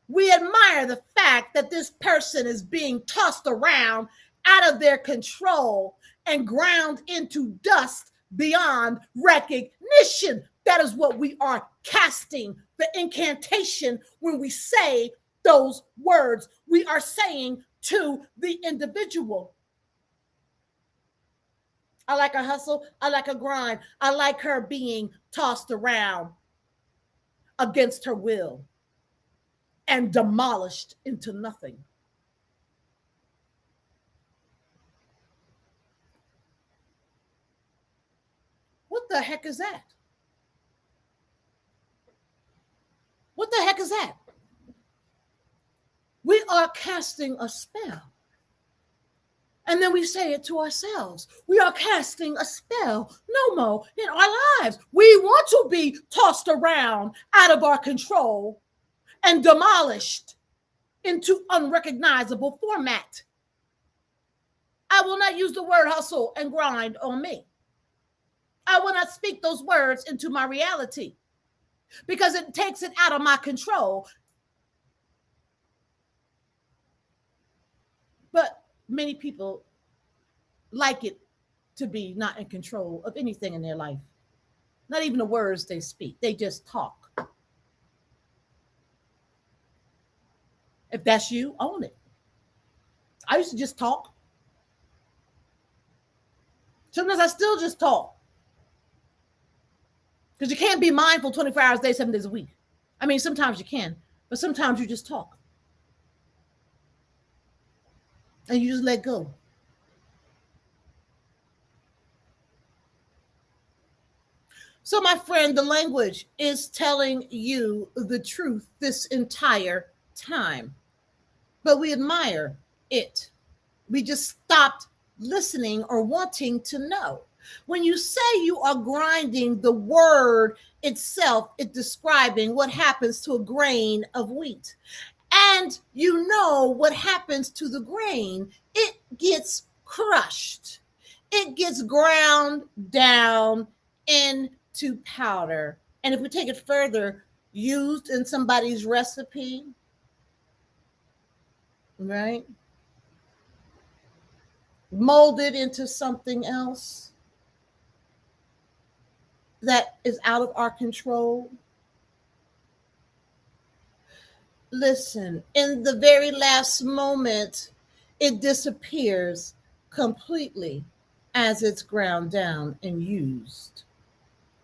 we admire the fact that this person is being tossed around out of their control and ground into dust beyond recognition. That is what we are casting, the incantation when we say those words. We are saying to the individual, I like a hustle, I like a grind, I like her being tossed around against her will and demolished into nothing. What the heck is that? What the heck is that? We are casting a spell. And then we say it to ourselves. We are casting a spell. No more in our lives. We want to be tossed around out of our control and demolished into unrecognizable format. I will not use the word hustle and grind on me. I will not speak those words into my reality because it takes it out of my control. But many people like it to be not in control of anything in their life. Not even the words they speak. They just talk. If that's you, own it. I used to just talk. Sometimes I still just talk. Because you can't be mindful 24 hours a day, 7 days a week. I mean, sometimes you can, but sometimes you just talk. And you just let go. So, my friend, the language is telling you the truth this entire time. But we admire it. We just stopped listening or wanting to know. When you say you are grinding, the word itself is describing what happens to a grain of wheat. And you know what happens to the grain. It gets crushed. It gets ground down into powder. And if we take it further, used in somebody's recipe, right? Molded into something else that is out of our control. Listen, in the very last moment, it disappears completely as it's ground down and used.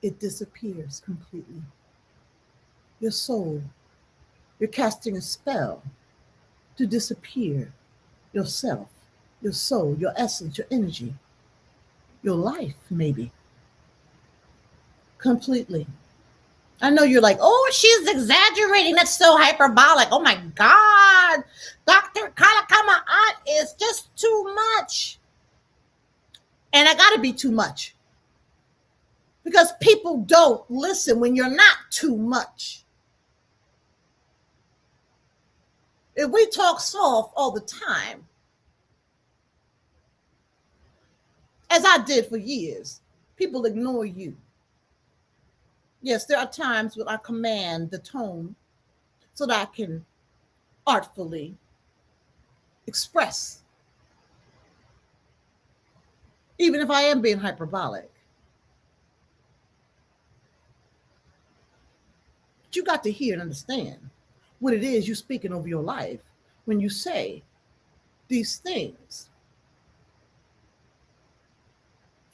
It disappears completely. Your soul, you're casting a spell to disappear yourself, your soul, your essence, your energy, your life, maybe completely. I know you're like, oh, she's exaggerating. That's so hyperbolic. Oh my God. Dr. Akila Ka Ma'at is just too much. And I got to be too much because people don't listen when you're not too much. If we talk soft all the time, as I did for years, people ignore you. Yes, there are times when I command the tone so that I can artfully express, even if I am being hyperbolic. But you got to hear and understand what it is you're speaking over your life when you say these things.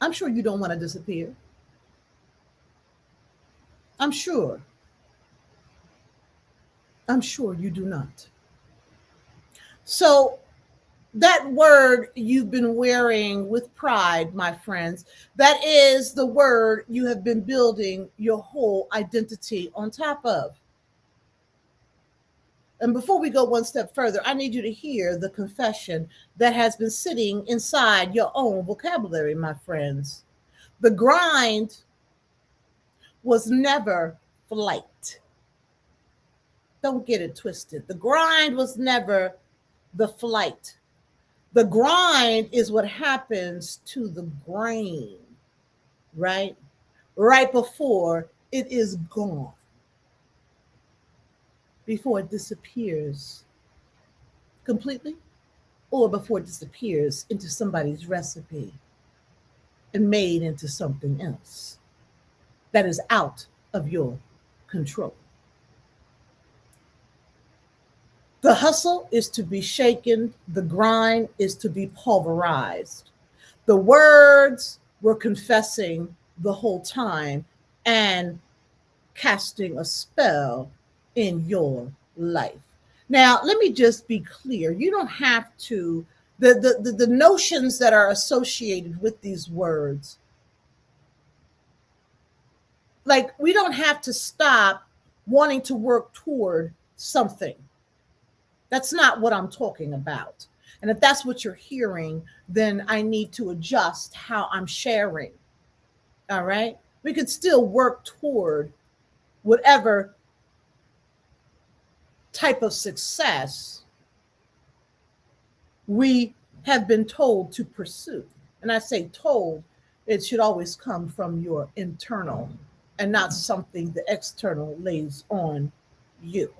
I'm sure you don't want to disappear. I'm sure. I'm sure you do not. So that word you've been wearing with pride, my friends, that is the word you have been building your whole identity on top of. And before we go one step further, I need you to hear the confession that has been sitting inside your own vocabulary, my friends. The grind was never flight. Don't get it twisted. The grind was never the flight. The grind is what happens to the grain, right? Right before it is gone, before it disappears completely, or before it disappears into somebody's recipe and made into something else that is out of your control. The hustle is to be shaken, the grind is to be pulverized. The words were confessing the whole time and casting a spell in your life. Now, let me just be clear. You don't have to, the notions that are associated with these words, like we don't have to stop wanting to work toward something. That's not what I'm talking about. And if that's what you're hearing, then I need to adjust how I'm sharing. All right. We could still work toward whatever type of success we have been told to pursue. And I say told, it should always come from your internal and not something the external lays on you.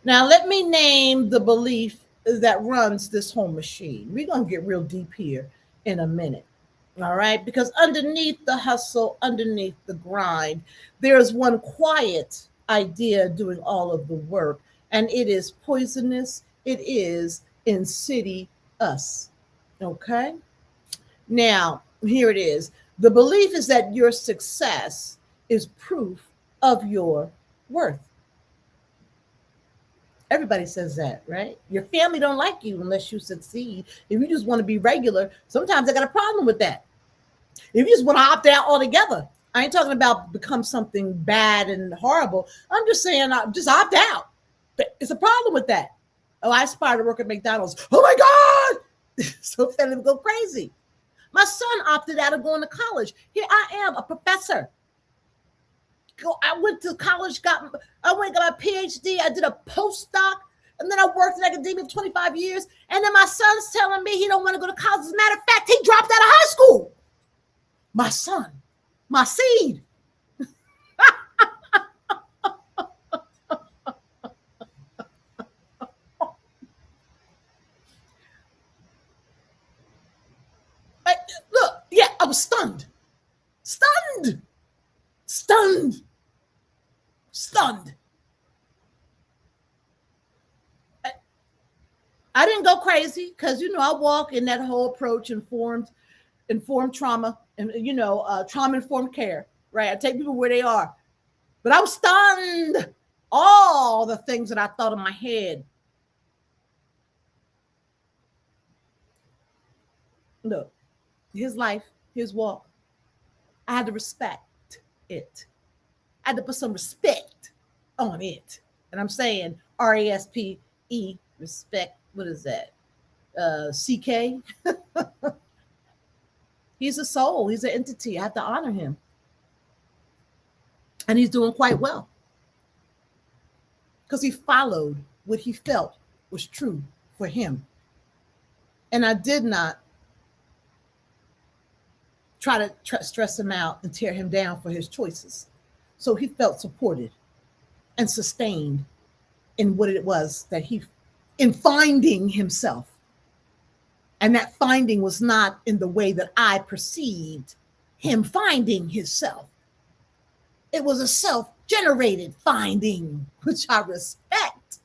Now, let me name the belief that runs this whole machine. We're going to get real deep here in a minute. All right. Because underneath the hustle, underneath the grind, there's one quiet idea doing all of the work. And it is poisonous. It is insidious. Okay. Now, here it is. The belief is that your success is proof of your worth. Everybody says that, right? Your family don't like you unless you succeed. If you just want to be regular, sometimes I got a problem with that. If you just want to opt out altogether, I ain't talking about become something bad and horrible. I'm just saying, just opt out. It's a problem with that. Oh, I aspire to work at McDonald's. Oh my God! So then it would go crazy. My son opted out of going to college. Here I am, a professor. I went to college, got my PhD, I did a postdoc, and then I worked in academia for 25 years. And then my son's telling me he don't want to go to college. As a matter of fact, he dropped out of high school. My son, my seed. Stunned. Stunned. I didn't go crazy because I walk in that whole approach informed trauma and trauma informed care. Right, I take people where they are, but I was stunned. All the things that I thought in my head. Look, his life, his walk. I had to respect it. I had to put some respect on it, and I'm saying RASPE, respect. What is that? CK. He's a soul. He's an entity. I have to honor him. And he's doing quite well because he followed what he felt was true for him. And I did not try to stress him out and tear him down for his choices. So he felt supported and sustained in what it was that in finding himself. And that finding was not in the way that I perceived him finding himself. It was a self-generated finding, which I respect.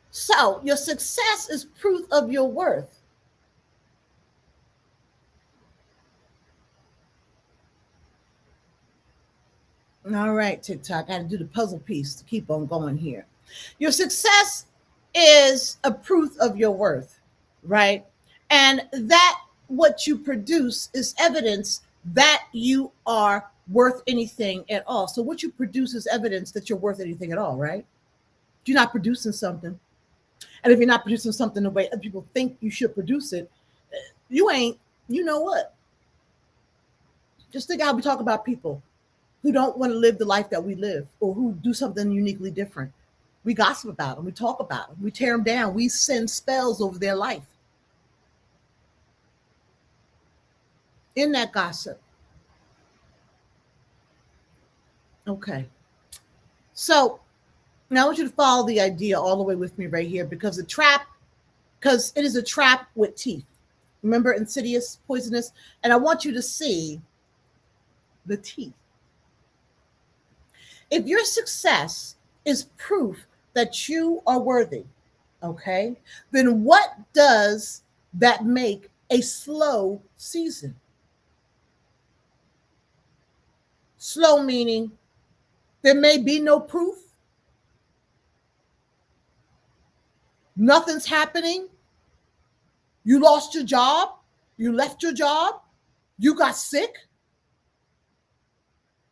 So your success is proof of your worth. All right, TikTok, I got to do the puzzle piece to keep on going here. Your success is a proof of your worth, right? And that what you produce is evidence that you are worth anything at all. So what you produce is evidence that you're worth anything at all, right? You're not producing something. And if you're not producing something the way other people think you should produce it, you ain't, you know what? Just think how we talk about people who don't want to live the life that we live or who do something uniquely different. We gossip about them. We talk about them. We tear them down. We send spells over their life. In that gossip. Okay. So now I want you to follow the idea all the way with me right here because it is a trap with teeth. Remember, insidious, poisonous? And I want you to see the teeth. If your success is proof that you are worthy, okay, then what does that make a slow season? Slow meaning there may be no proof. Nothing's happening. You lost your job. You left your job. You got sick.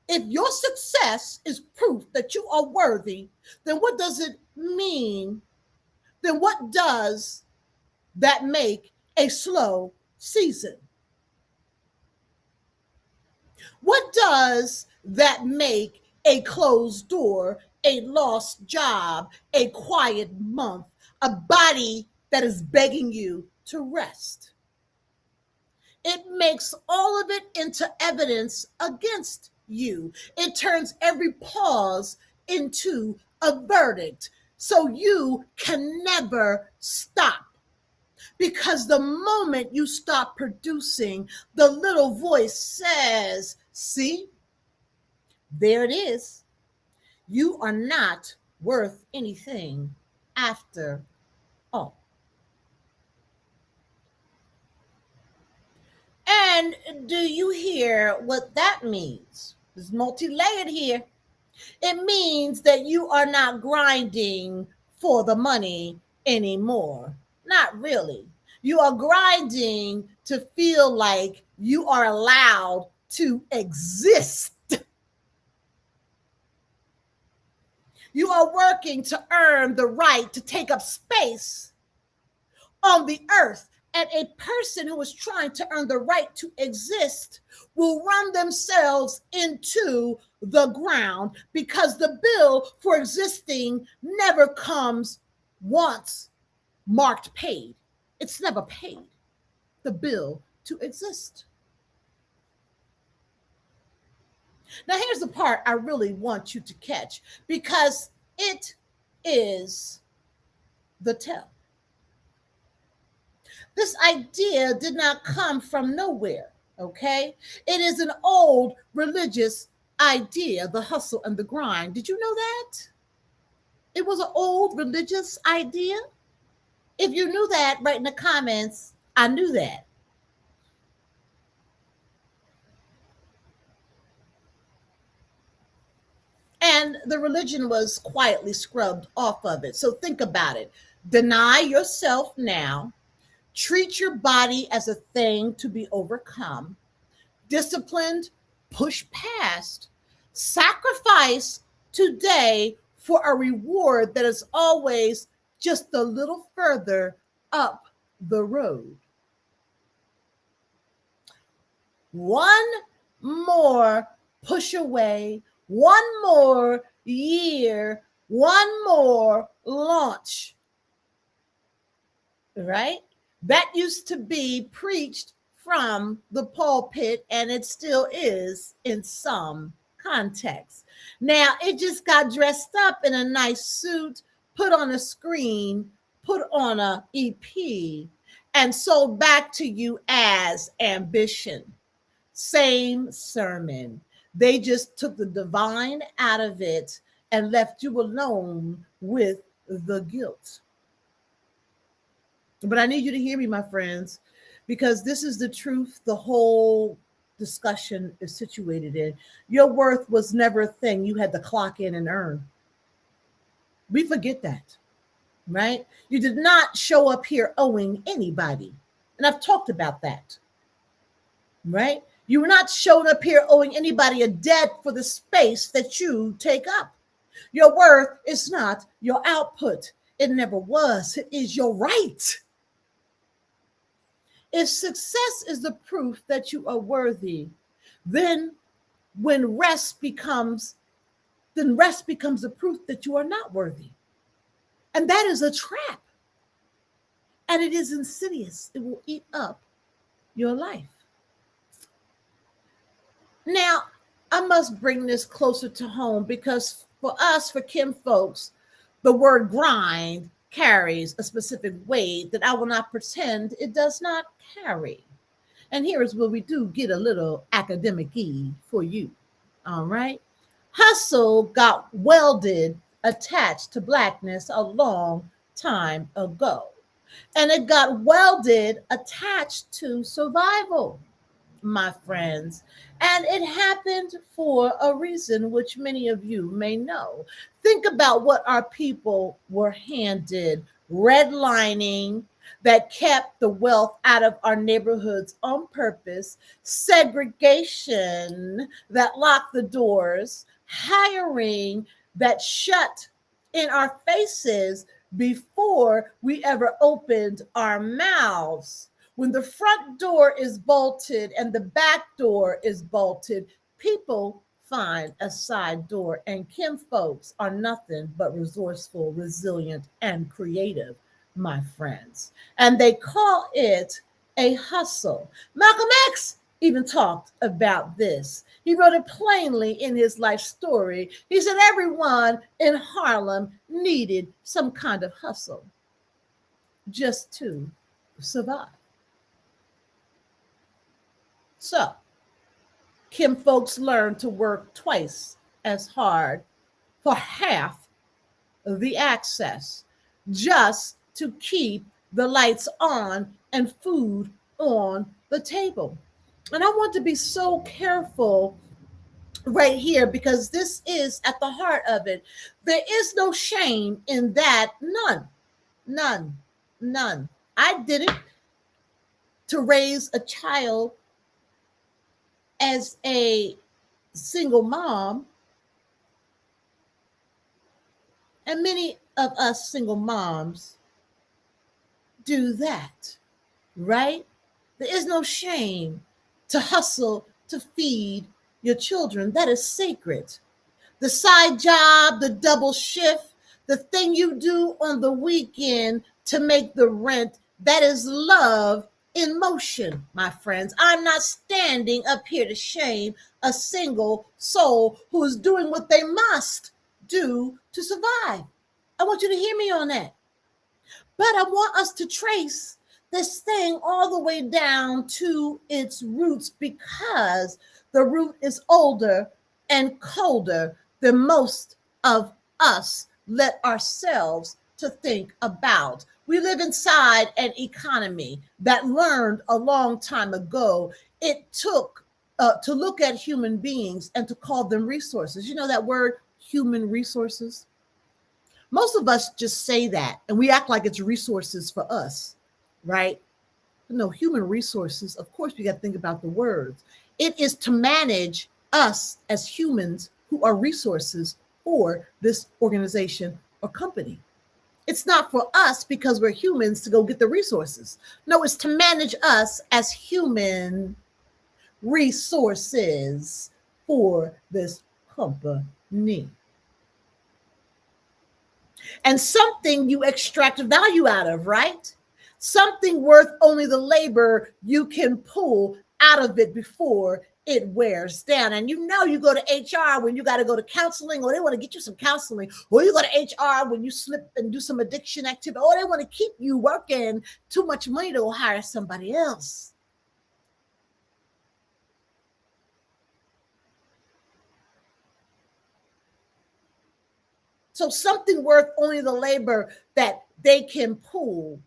If your success is proof that you are worthy, then what does it mean? Then what does that make a slow season? What does that make a closed door, a lost job, a quiet month, a body that is begging you to rest? It makes all of it into evidence against you. It turns every pause into a verdict. So you can never stop. Because the moment you stop producing, the little voice says, see, there it is. You are not worth anything after all. And do you hear what that means? It's multi-layered here. It means that you are not grinding for the money anymore. Not really. You are grinding to feel like you are allowed to exist. You are working to earn the right to take up space on the earth. And a person who is trying to earn the right to exist will run themselves into the ground because the bill for existing never comes once marked paid. It's never paid, the bill to exist. Now, here's the part I really want you to catch because it is the tell. This idea did not come from nowhere. Okay? It is an old religious idea, the hustle and the grind. Did you know that? It was an old religious idea. If you knew that, write in the comments, I knew that. And the religion was quietly scrubbed off of it. So think about it. Deny yourself now, treat your body as a thing to be overcome, disciplined, push past, sacrifice today for a reward that is always just a little further up the road. One more push away, one more year, one more launch, right? That used to be preached from the pulpit, and it still is in some context. Now, it just got dressed up in a nice suit, put on a screen, put on a EP, and sold back to you as ambition. Same sermon. They just took the divine out of it and left you alone with the guilt. But I need you to hear me, my friends, because this is the truth the whole discussion is situated in. Your worth was never a thing you had to clock in and earn. We forget that, right? You did not show up here owing anybody. And I've talked about that, right? You were not showing up here owing anybody a debt for the space that you take up. Your worth is not your output. It never was. It is your right. If success is the proof that you are worthy, then rest becomes the proof that you are not worthy. And that is a trap. And it is insidious. It will eat up your life. Now, I must bring this closer to home because for us, for Kim folks, the word grind carries a specific weight that I will not pretend it does not carry. And here is where we do get a little academic-y for you. All right. Hustle got welded, attached to blackness a long time ago. And it got welded, attached to survival, my friends. And it happened for a reason which many of you may know. Think about what our people were handed: redlining that kept the wealth out of our neighborhoods on purpose, segregation that locked the doors, hiring that shut in our faces before we ever opened our mouths. When the front door is bolted and the back door is bolted, people find a side door. And Kim folks are nothing but resourceful, resilient, and creative, my friends. And they call it a hustle. Malcolm X even talked about this. He wrote it plainly in his life story. He said everyone in Harlem needed some kind of hustle just to survive. So, Kim folks learned to work twice as hard for half the access just to keep the lights on and food on the table. And I want to be so careful right here because this is at the heart of it. There is no shame in that. None, none, none. I did it to raise a child as a single mom, and many of us single moms do that, right? There is no shame to hustle to feed your children. That is sacred. The side job, the double shift, the thing you do on the weekend to make the rent, that is love in motion, my friends. I'm not standing up here to shame a single soul who is doing what they must do to survive. I want you to hear me on that. But I want us to trace this thing all the way down to its roots because the root is older and colder than most of us let ourselves to think about. We live inside an economy that learned a long time ago it took to look at human beings and to call them resources. You know that word, human resources? Most of us just say that and we act like it's resources for us, right? No, human resources, of course, we got to think about the words. It is to manage us as humans who are resources for this organization or company. It's not for us because we're humans to go get the resources. No, it's to manage us as human resources for this company. And something you extract value out of, right? Something worth only the labor you can pull out of it before it wears down. And you know, you go to HR when you got to go to counseling, or they want to get you some counseling, or you go to HR when you slip and do some addiction activity, or they want to keep you working too much money to hire somebody else. So something worth only the labor that they can pull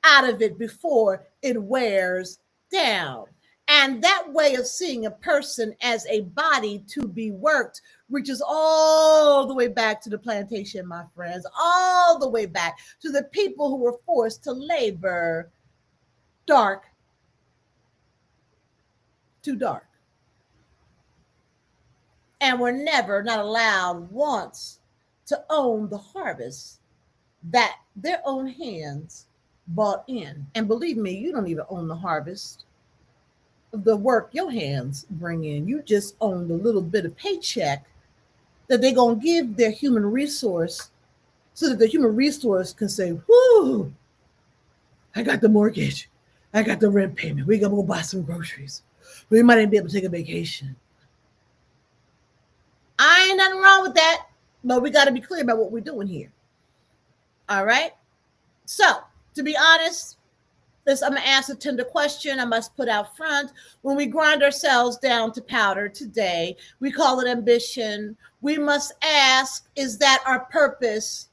out of it before it wears down. And that way of seeing a person as a body to be worked reaches all the way back to the plantation, my friends, all the way back to the people who were forced to labor dark to dark and were never, not allowed once, to own the harvest that their own hands bought in. And believe me, you don't even own the harvest of the work your hands bring in. You just own the little bit of paycheck that they're going to give their human resource so that the human resource can say, whoo, I got the mortgage. I got the rent payment. We're going to go buy some groceries. We might even be able to take a vacation. I ain't nothing wrong with that, but we got to be clear about what we're doing here. All right. So, to be honest, I'm going to ask a tender question I must put out front. When we grind ourselves down to powder today, we call it ambition. We must ask, is that our purpose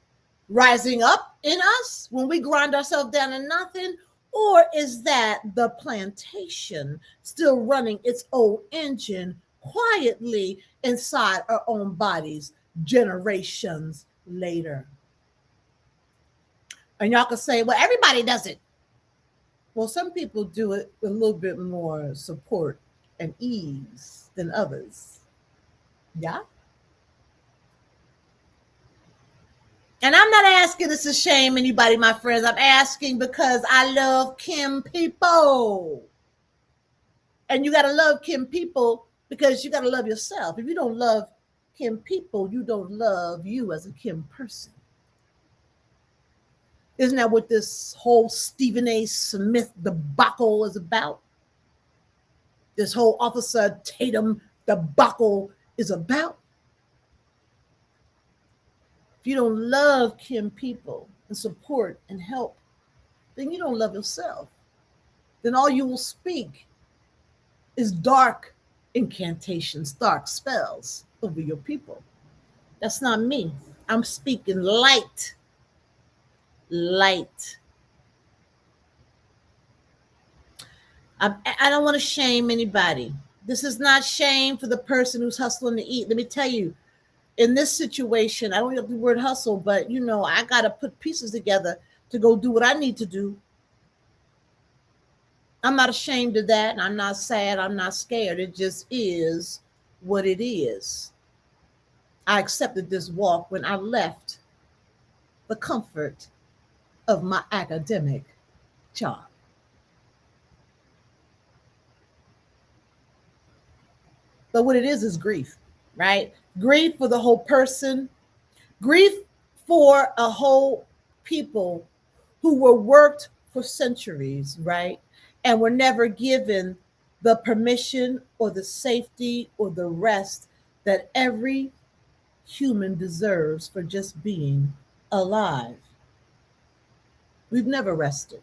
rising up in us when we grind ourselves down to nothing? Or is that the plantation still running its old engine quietly inside our own bodies generations later? And y'all can say, well, everybody does it. Well, some people do it with a little bit more support and ease than others. Yeah. And I'm not asking this to shame anybody, my friends. I'm asking because I love Kim people. And you got to love Kim people because you got to love yourself. If you don't love Kim people, you don't love you as a Kim person. Isn't that what this whole Stephen A. Smith debacle is about? This whole Officer Tatum debacle is about? If you don't love Kim people and support and help, then you don't love yourself. Then all you will speak is dark incantations, dark spells over your people. That's not me. I'm speaking light. Light. I don't want to shame anybody. This is not shame for the person who's hustling to eat. Let me tell you, in this situation, I don't use the word hustle, but you know, I got to put pieces together to go do what I need to do. I'm not ashamed of that. I'm not sad. I'm not scared. It just is what it is. I accepted this walk when I left the comfort of my academic job. But what it is grief, right? Grief for the whole person, grief for a whole people who were worked for centuries, right? And were never given the permission or the safety or the rest that every human deserves for just being alive. We've never rested.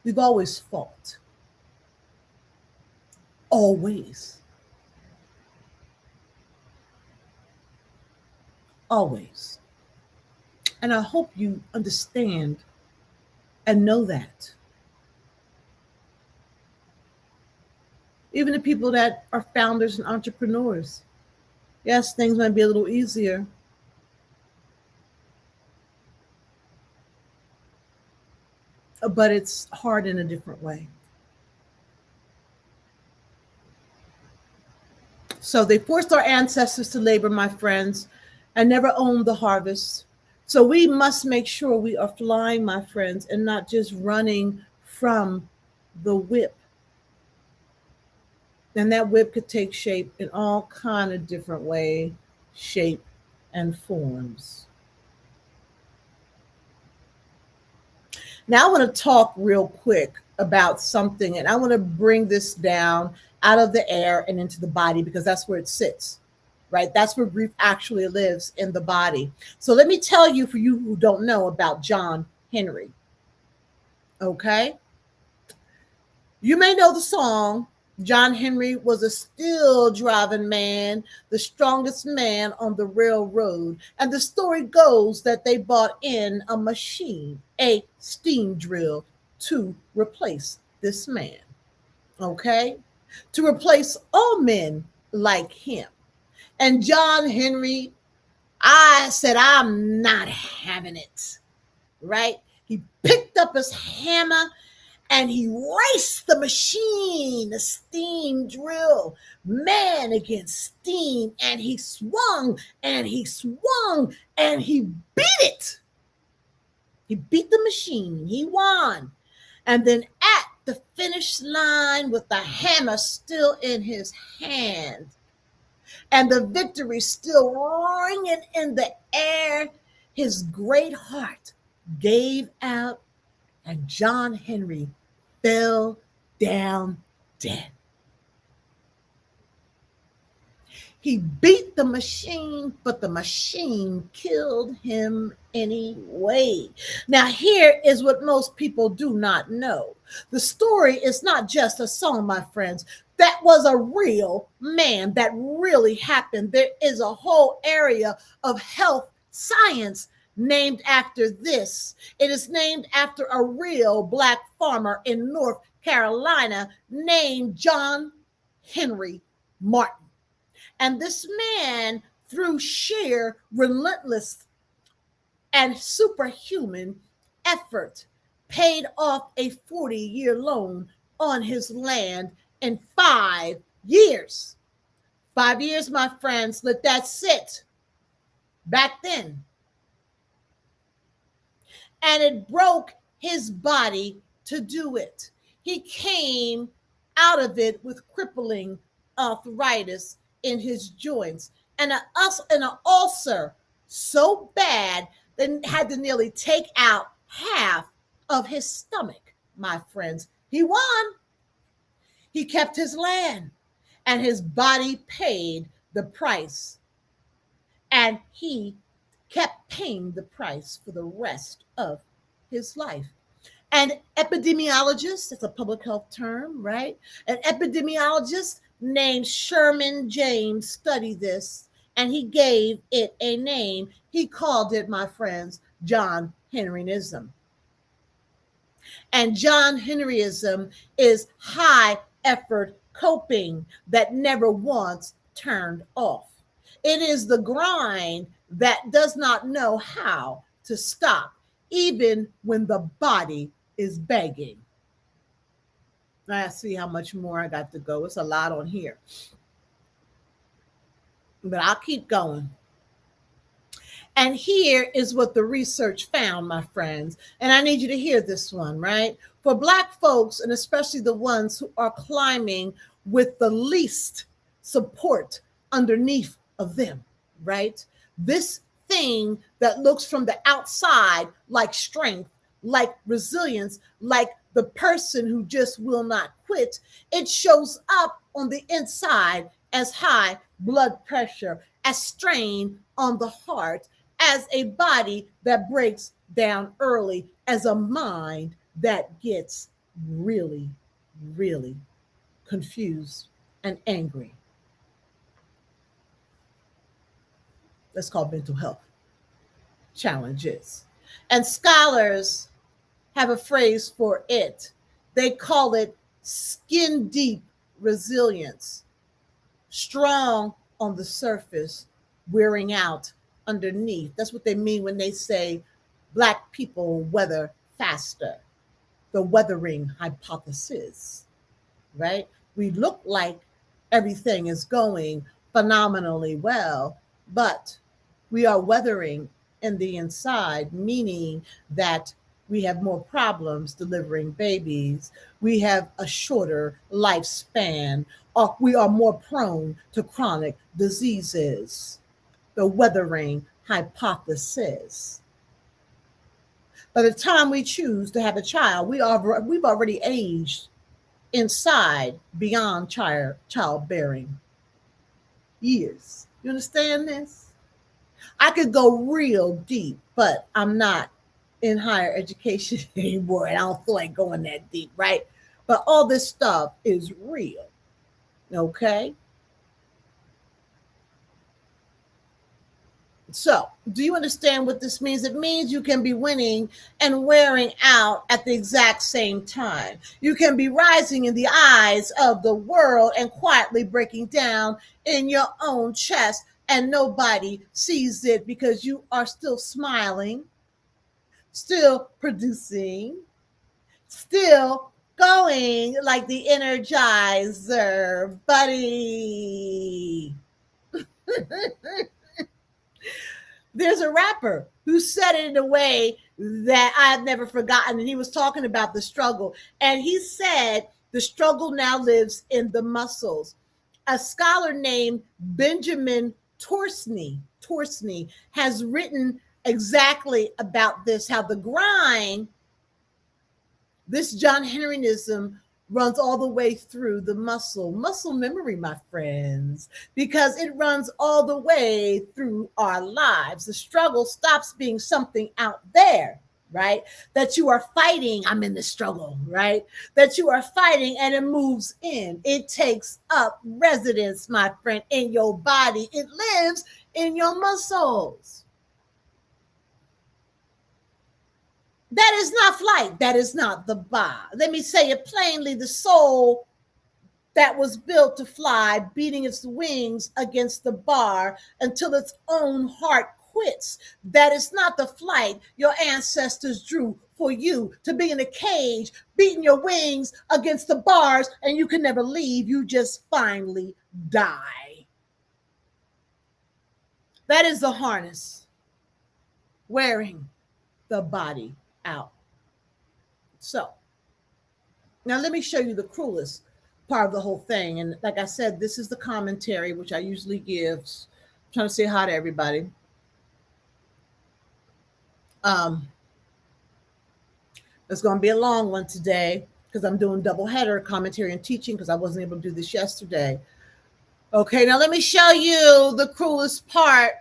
We've always fought. Always. Always. And I hope you understand and know that. Even the people that are founders and entrepreneurs, yes, things might be a little easier, but it's hard in a different way. So they forced our ancestors to labor, my friends, and never owned the harvest. So we must make sure we are flying, my friends, and not just running from the whip. And that whip could take shape in all kind of different way, shape, and forms. Now I want to talk real quick about something, and I want to bring this down out of the air and into the body because that's where it sits, right? That's where grief actually lives, in the body. So let me tell you, for you who don't know, about John Henry. Okay? You may know the song, John Henry was a still driving man, the strongest man on the railroad. And the story goes that they bought in a machine, a steam drill, to replace this man. Okay? To replace all men like him. And John Henry, I said, I'm not having it. Right? He picked up his hammer and he raced the machine, the steam drill, man against steam, and he swung and he swung and he beat it. He beat the machine. He won. And then at the finish line with the hammer still in his hand and the victory still ringing in the air, his great heart gave out and John Henry fell down dead. He beat the machine, but the machine killed him anyway. Now, here is what most people do not know. The story is not just a song, my friends. That was a real man. That really happened. There is a whole area of health science named after this. It is named after a real Black farmer in North Carolina named John Henry Martin. And this man, through sheer relentless and superhuman effort, paid off a 40-year loan on his land in 5 years. 5 years, my friends, let that sit. Back then. And it broke his body to do it. He came out of it with crippling arthritis in his joints and an ulcer so bad that had to nearly take out half of his stomach, my friends. He won. He kept his land and his body paid the price. And he kept paying the price for the rest of his life. An epidemiologist, that's a public health term, right? An epidemiologist named Sherman James studied this and he gave it a name. He called it, my friends, John Henryism. And John Henryism is high effort coping that never once turned off. It is the grind that does not know how to stop, even when the body is begging. I see how much more I got to go. It's a lot on here. But I'll keep going. And here is what the research found, my friends. And I need you to hear this one, right? For Black folks, and especially the ones who are climbing with the least support underneath of them, right? This thing that looks from the outside like strength, like resilience, like the person who just will not quit, it shows up on the inside as high blood pressure, as strain on the heart, as a body that breaks down early, as a mind that gets really, really confused and angry. That's called mental health challenges. And scholars have a phrase for it. They call it skin deep resilience, strong on the surface, wearing out underneath. That's what they mean when they say Black people weather faster, the weathering hypothesis, right? We look like everything is going phenomenally well, but we are weathering in the inside, meaning that we have more problems delivering babies, we have a shorter lifespan, or we are more prone to chronic diseases. The weathering hypothesis. By the time we choose to have a child, we've already aged inside beyond childbearing years. You understand this? I could go real deep, but I'm not in higher education anymore, and I don't feel like going that deep, right? But all this stuff is real, okay? So, do you understand what this means? It means you can be winning and wearing out at the exact same time. You can be rising in the eyes of the world and quietly breaking down in your own chest, and nobody sees it because you are still smiling, still producing, still going like the Energizer buddy. There's a rapper who said it in a way that I've never forgotten. And he was talking about the struggle. And he said the struggle now lives in the muscles. A scholar named Benjamin Torsney has written exactly about this, how the grind, this John Henryism, runs all the way through the muscle memory, my friends, because it runs all the way through our lives. The struggle stops being something out there, right? That you are fighting. I'm in the struggle, right? That you are fighting, and it moves in. It takes up residence, my friend, in your body. It lives in your muscles. That is not flight. That is not the bar. Let me say it plainly. The soul that was built to fly, beating its wings against the bar until its own heart quits. That is not the flight your ancestors drew for you, to be in a cage, beating your wings against the bars, and you can never leave. You just finally die. That is the harness, wearing the body out. So now let me show you the cruelest part of the whole thing. And like I said, this is the commentary, which I usually give. I'm trying to say hi to everybody. It's going to be a long one today because I'm doing double header commentary and teaching because I wasn't able to do this yesterday. Okay, now let me show you the cruelest part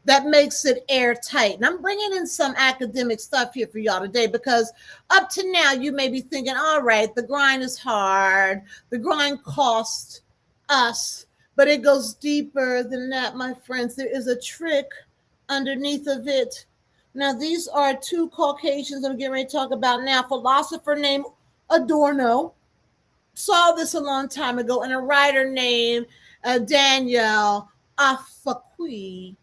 that makes it airtight. And I'm bringing in some academic stuff here for y'all today because up to now you may be thinking, all right, the grind is hard. The grind costs us, but it goes deeper than that, my friends. There is a trick underneath of it. Now, these are two Caucasians I'm getting ready to talk about now. A philosopher named Adorno saw this a long time ago, and a writer named Daniel Afaqui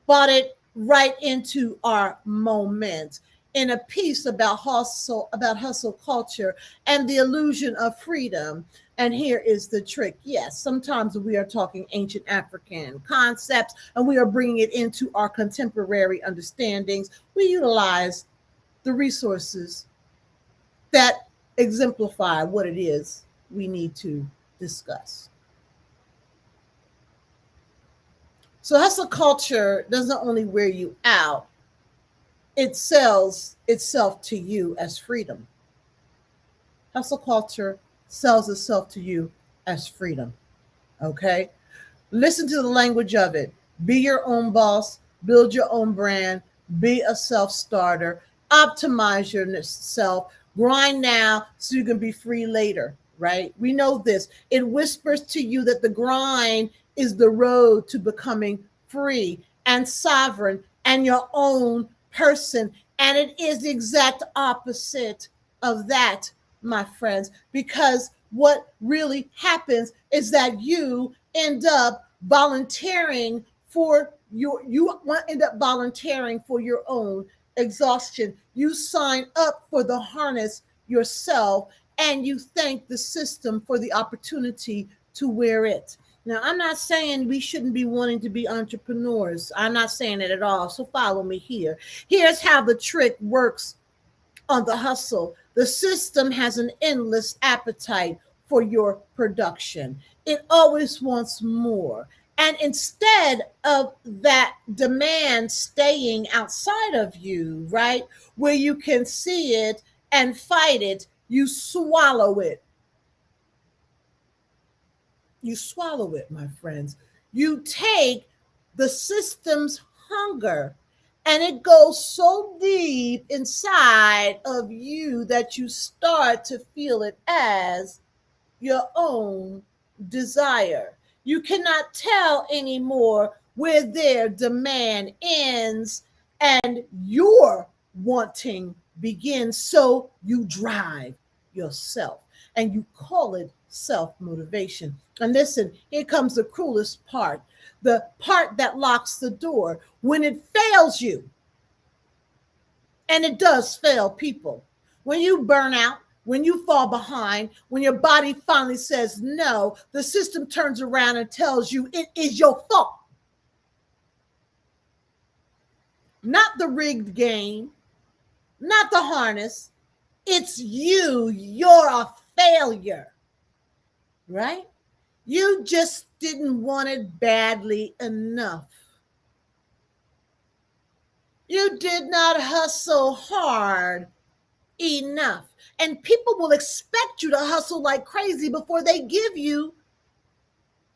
brought it right into our moment in a piece about hustle culture and the illusion of freedom. And here is the trick. Yes, sometimes we are talking ancient African concepts and we are bringing it into our contemporary understandings. We utilize the resources that exemplify what it is we need to discuss. So hustle culture doesn't only wear you out, it sells itself to you as freedom. Hustle culture sells itself to you as freedom. Okay? Listen to the language of it. Be your own boss, build your own brand, be a self-starter, optimize yourself, Grind now so you can be free later, right? We know this. It whispers to you that the grind is the road to becoming free and sovereign and your own person. And it is the exact opposite of that, my friends, because what really happens is that you end up volunteering for you end up volunteering for your own exhaustion. You sign up for the harness yourself and you thank the system for the opportunity to wear it. Now, I'm not saying we shouldn't be wanting to be entrepreneurs. I'm not saying it at all. So follow me here. Here's how the trick works on the hustle. The system has an endless appetite for your production. It always wants more. And instead of that demand staying outside of you, right, where you can see it and fight it, you swallow it. You swallow it, my friends. You take the system's hunger and it goes so deep inside of you that you start to feel it as your own desire. You cannot tell anymore where their demand ends and your wanting begins. So you drive yourself and you call it self motivation. And listen, here comes the cruelest part, the part that locks the door. When it fails you, and it does fail people. When you burn out, when you fall behind, when your body finally says no, the system turns around and tells you it is your fault. Not the rigged game, not the harness. It's you. You're a failure, right? You just didn't want it badly enough. You did not hustle hard enough. And people will expect you to hustle like crazy before they give you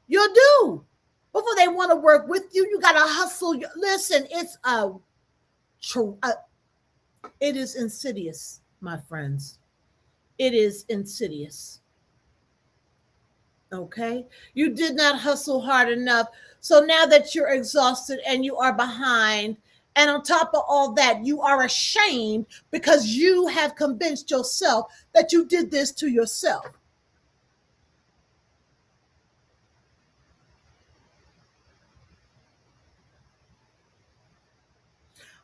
your due. Before they want to work with you, you got to hustle. Listen, it is insidious, my friends. It is insidious. Okay? You did not hustle hard enough. So now that you're exhausted and you are behind, and on top of all that, you are ashamed because you have convinced yourself that you did this to yourself.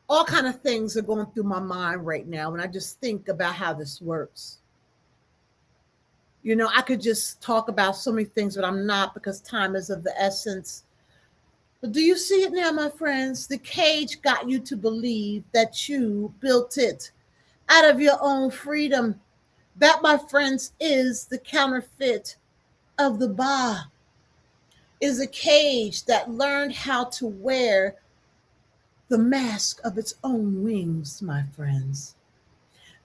All kind of things are going through my mind right now when I just think about how this works. You know, I could just talk about so many things, but I'm not because time is of the essence. But do you see it now, my friends? The cage got you to believe that you built it out of your own freedom. That, my friends, is the counterfeit of the Ba. Is a cage that learned how to wear the mask of its own wings, my friends.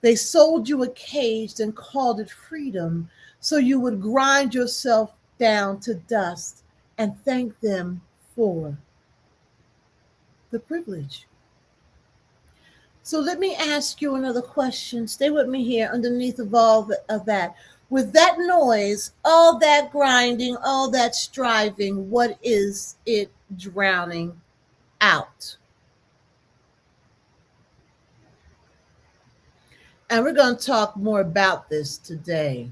They sold you a cage and called it freedom so you would grind yourself down to dust and thank them for the privilege. So let me ask you another question. Stay with me here underneath of all of that. With that noise, all that grinding, all that striving, what is it drowning out? And we're going to talk more about this today.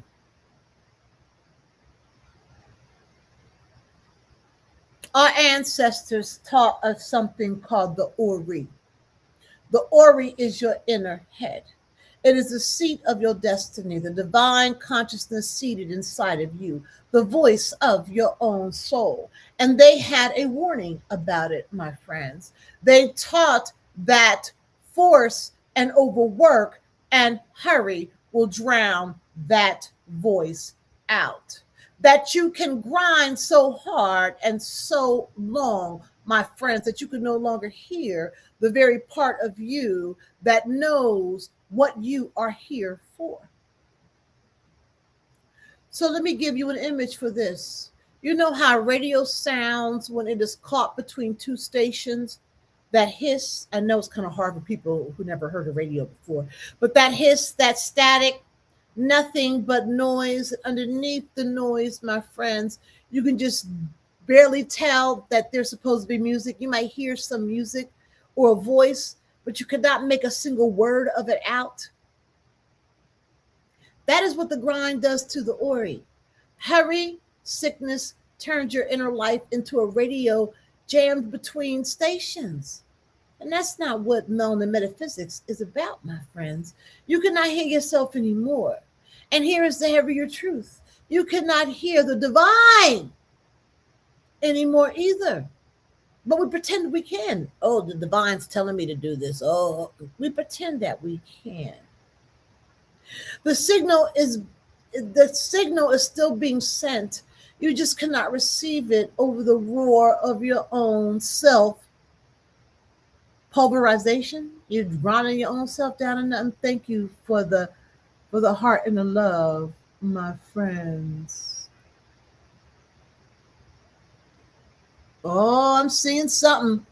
Our ancestors taught us something called the Ori. The Ori is your inner head. It is the seat of your destiny, the divine consciousness seated inside of you, the voice of your own soul. And they had a warning about it, my friends. They taught that force and overwork and hurry will drown that voice out. That you can grind so hard and so long, my friends, that you can no longer hear the very part of you that knows what you are here for. So let me give you an image for this. You know how radio sounds when it is caught between two stations? that hiss. I know it's kind of hard for people who never heard a radio before, but that hiss, that static, nothing but noise. Underneath the noise, my friends, you can just barely tell that there's supposed to be music. You might hear some music or a voice, but you could not make a single word of it out. That is what the grind does to the Ori. Hurry, sickness turns your inner life into a radio jammed between stations. And that's not what Melanin Metaphysics is about, my friends. You cannot hear yourself anymore. And here is the heavier truth. You cannot hear the divine anymore either. But we pretend we can. Oh, the divine's telling me to do this. Oh, we pretend that we can. The signal is still being sent. You just cannot receive it over the roar of your own self pulverization. You're running your own self down and nothing. Thank you for the heart and the love, my friends. Oh, I'm seeing something.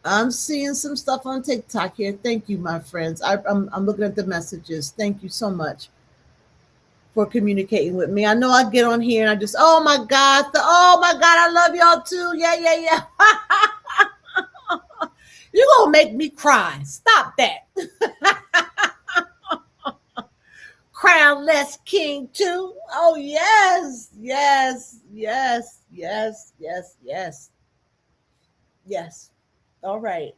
I'm seeing some stuff on TikTok here. Thank you, my friends. I'm looking at the messages. Thank you so much for communicating with me. I know I get on here and I just, oh my God, I love y'all too. Yeah. You're going to make me cry. Stop that. Crownless King too. Oh, yes. All right.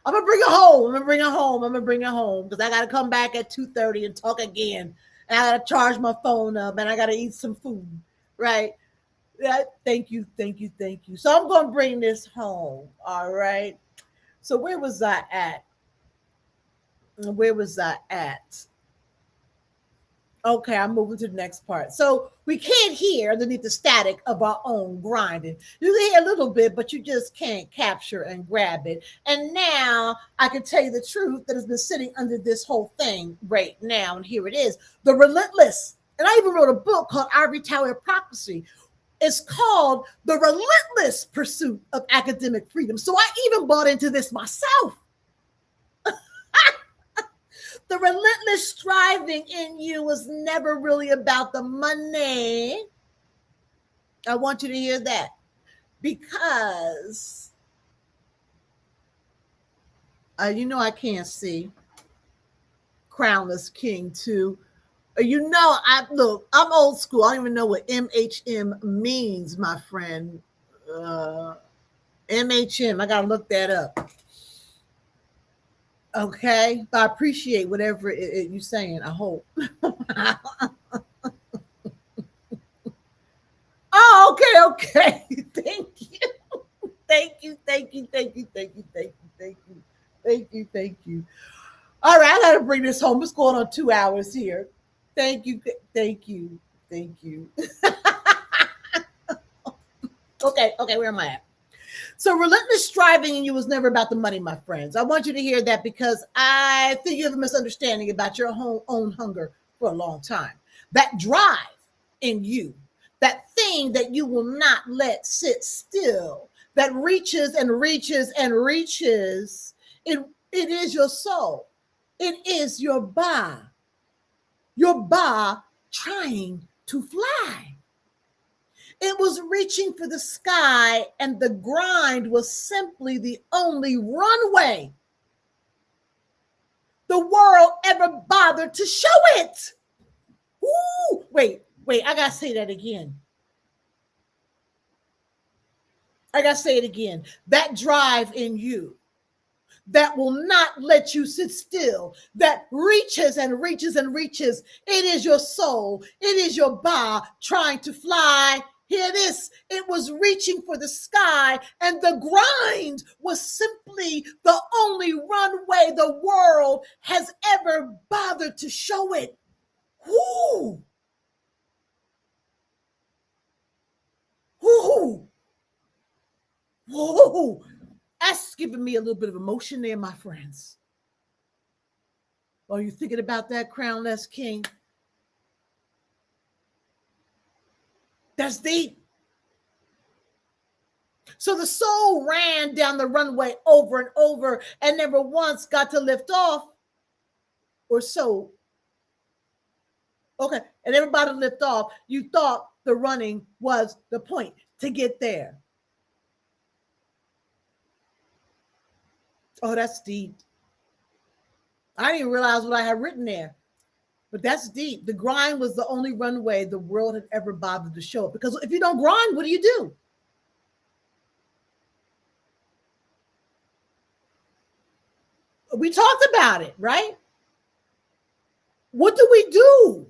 I'm going to bring it home because I got to come back at 2:30 and talk again. And I got to charge my phone up and I got to eat some food. Right. Yeah, thank you. So I'm going to bring this home. All right. So where was I at? Okay, I'm moving to the next part. So we can't hear underneath the static of our own grinding. You can hear a little bit, but you just can't capture and grab it. And now I can tell you the truth that has been sitting under this whole thing right now. And here it is, the relentless. And I even wrote a book called Ivory Tower Prophecy. It's called The Relentless Pursuit of Academic Freedom. So I even bought into this myself. The relentless striving in you was never really about the money. I want you to hear that. Because, I can't see Crownless King too. I'm old school. I don't even know what MHM means, my friend. MHM, I got to look that up. Okay, but I appreciate whatever you're saying. I hope. Oh, okay. Thank you. All right, I got to bring this home. It's going on 2 hours here. Thank you. Okay, where am I at? So relentless striving in you was never about the money, my friends. I want you to hear that because I think you have a misunderstanding about your own hunger for a long time. That drive in you, that thing that you will not let sit still, that reaches and reaches and reaches, it is your soul. It is your ba trying to fly. It was reaching for the sky, and the grind was simply the only runway the world ever bothered to show it. Ooh, wait, I gotta say that again. That drive in you that will not let you sit still, that reaches and reaches and reaches. It is your soul. It is your ba trying to fly. Hear this. It was reaching for the sky, and the grind was simply the only runway the world has ever bothered to show it. Whoo! Whoo! Whoo! That's giving me a little bit of emotion there, my friends. Are you thinking about that, Crownless King? That's deep. So the soul ran down the runway over and over and never once got to lift off, or so. Okay, and everybody lift off. You thought the running was the point to get there. Oh, that's deep. I didn't even realize what I had written there. But that's deep. The grind was the only runway the world had ever bothered to show. Because if you don't grind, what do you do? We talked about it, right? What do we do?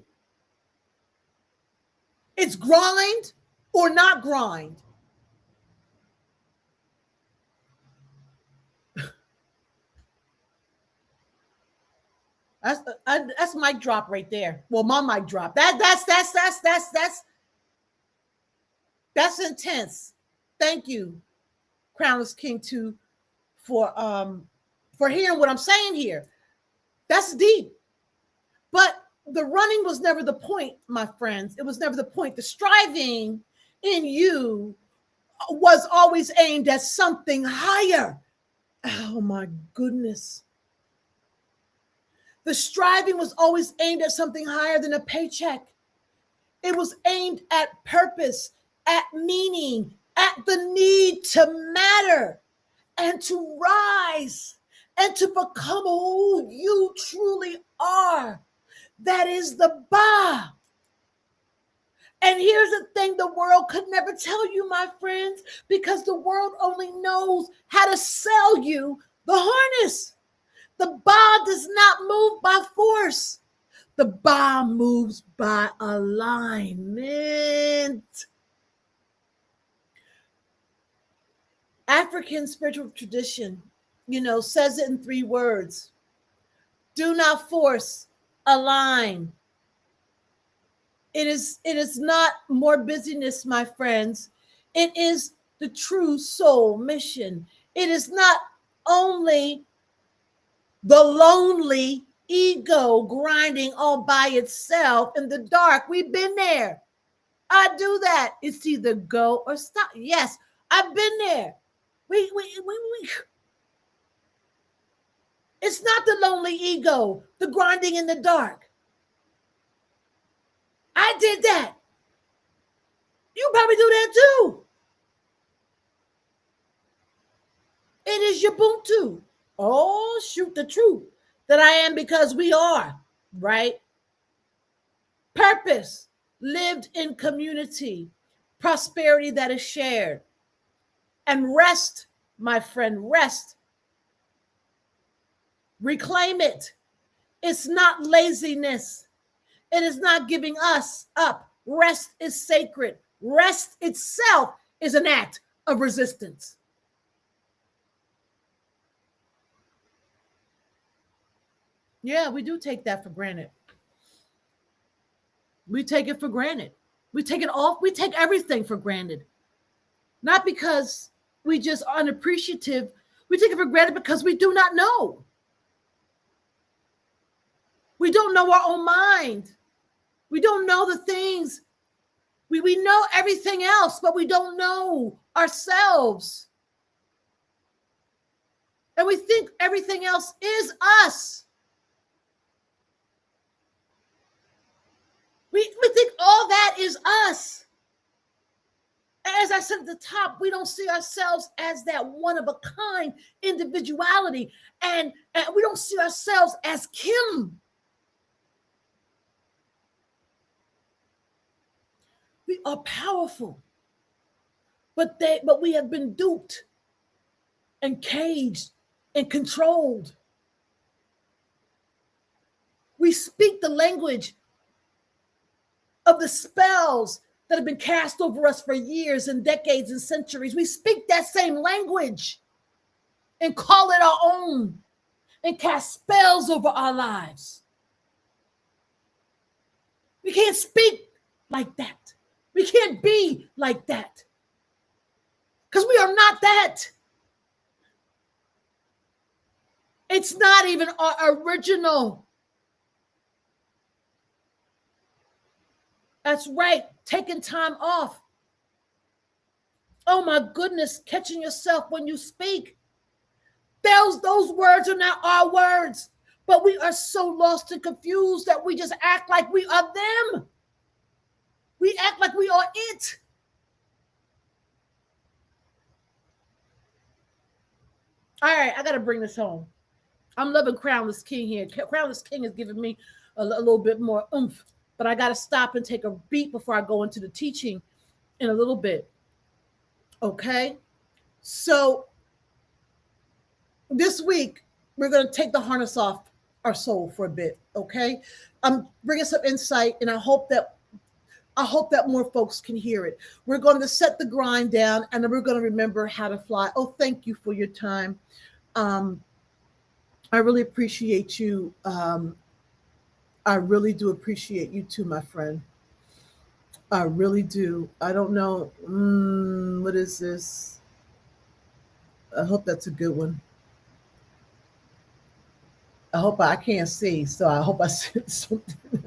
It's grind or not grind. That's mic drop right there. Well, my mic drop. That's intense. Thank you, Crownless King 2, for hearing what I'm saying here. That's deep. But the running was never the point, my friends. It was never the point. The striving in you was always aimed at something higher. Oh my goodness. The striving was always aimed at something higher than a paycheck. It was aimed at purpose, at meaning, at the need to matter and to rise and to become who you truly are. That is the Ba. And here's the thing the world could never tell you, my friends, because the world only knows how to sell you the harness. The Ba does not move by force. The Ba moves by alignment. African spiritual tradition, says it in 3 words. Do not force, align. It is not more busyness, my friends. It is the true soul mission. It is not only the lonely ego grinding all by itself in the dark. We've been there. I do that. It's either go or stop. Yes, I've been there. We. It's not the lonely ego, the grinding in the dark. I did that. You probably do that too. It is Ubuntu. Oh, shoot the truth that I am because we are, right? Purpose, lived in community, prosperity that is shared. And rest, my friend, rest. Reclaim it. It's not laziness. It is not giving us up. Rest is sacred. Rest itself is an act of resistance. Yeah, we do take that for granted. We take it for granted. We take it off. We take everything for granted. Not because we just are unappreciative. We take it for granted because we do not know. We don't know our own mind. We don't know the things. We know everything else, but we don't know ourselves. And we think everything else is us. We think all that is us. As I said at the top, we don't see ourselves as that one-of-a-kind individuality. And we don't see ourselves as Kim. We are powerful. But we have been duped and caged and controlled. We speak the language of the spells that have been cast over us for years and decades and centuries. We speak that same language and call it our own and cast spells over our lives. We can't speak like that. We can't be like that because we are not that. It's not even our original. That's right, taking time off. Oh my goodness, catching yourself when you speak. Those words are not our words, but we are so lost and confused that we just act like we are them. We act like we are it. All right, I got to bring this home. I'm loving Crownless King here. Crownless King is giving me a little bit more oomph, but I got to stop and take a beat before I go into the teaching in a little bit. Okay? So this week, we're going to take the harness off our soul for a bit. Okay? I'm bringing some insight, and I hope that more folks can hear it. We're going to set the grind down, and then we're going to remember how to fly. Oh, thank you for your time. I really appreciate you. I really do appreciate you too, my friend. I really do. I don't know. What is this? I hope that's a good one. I hope I can't see, so I hope I said something.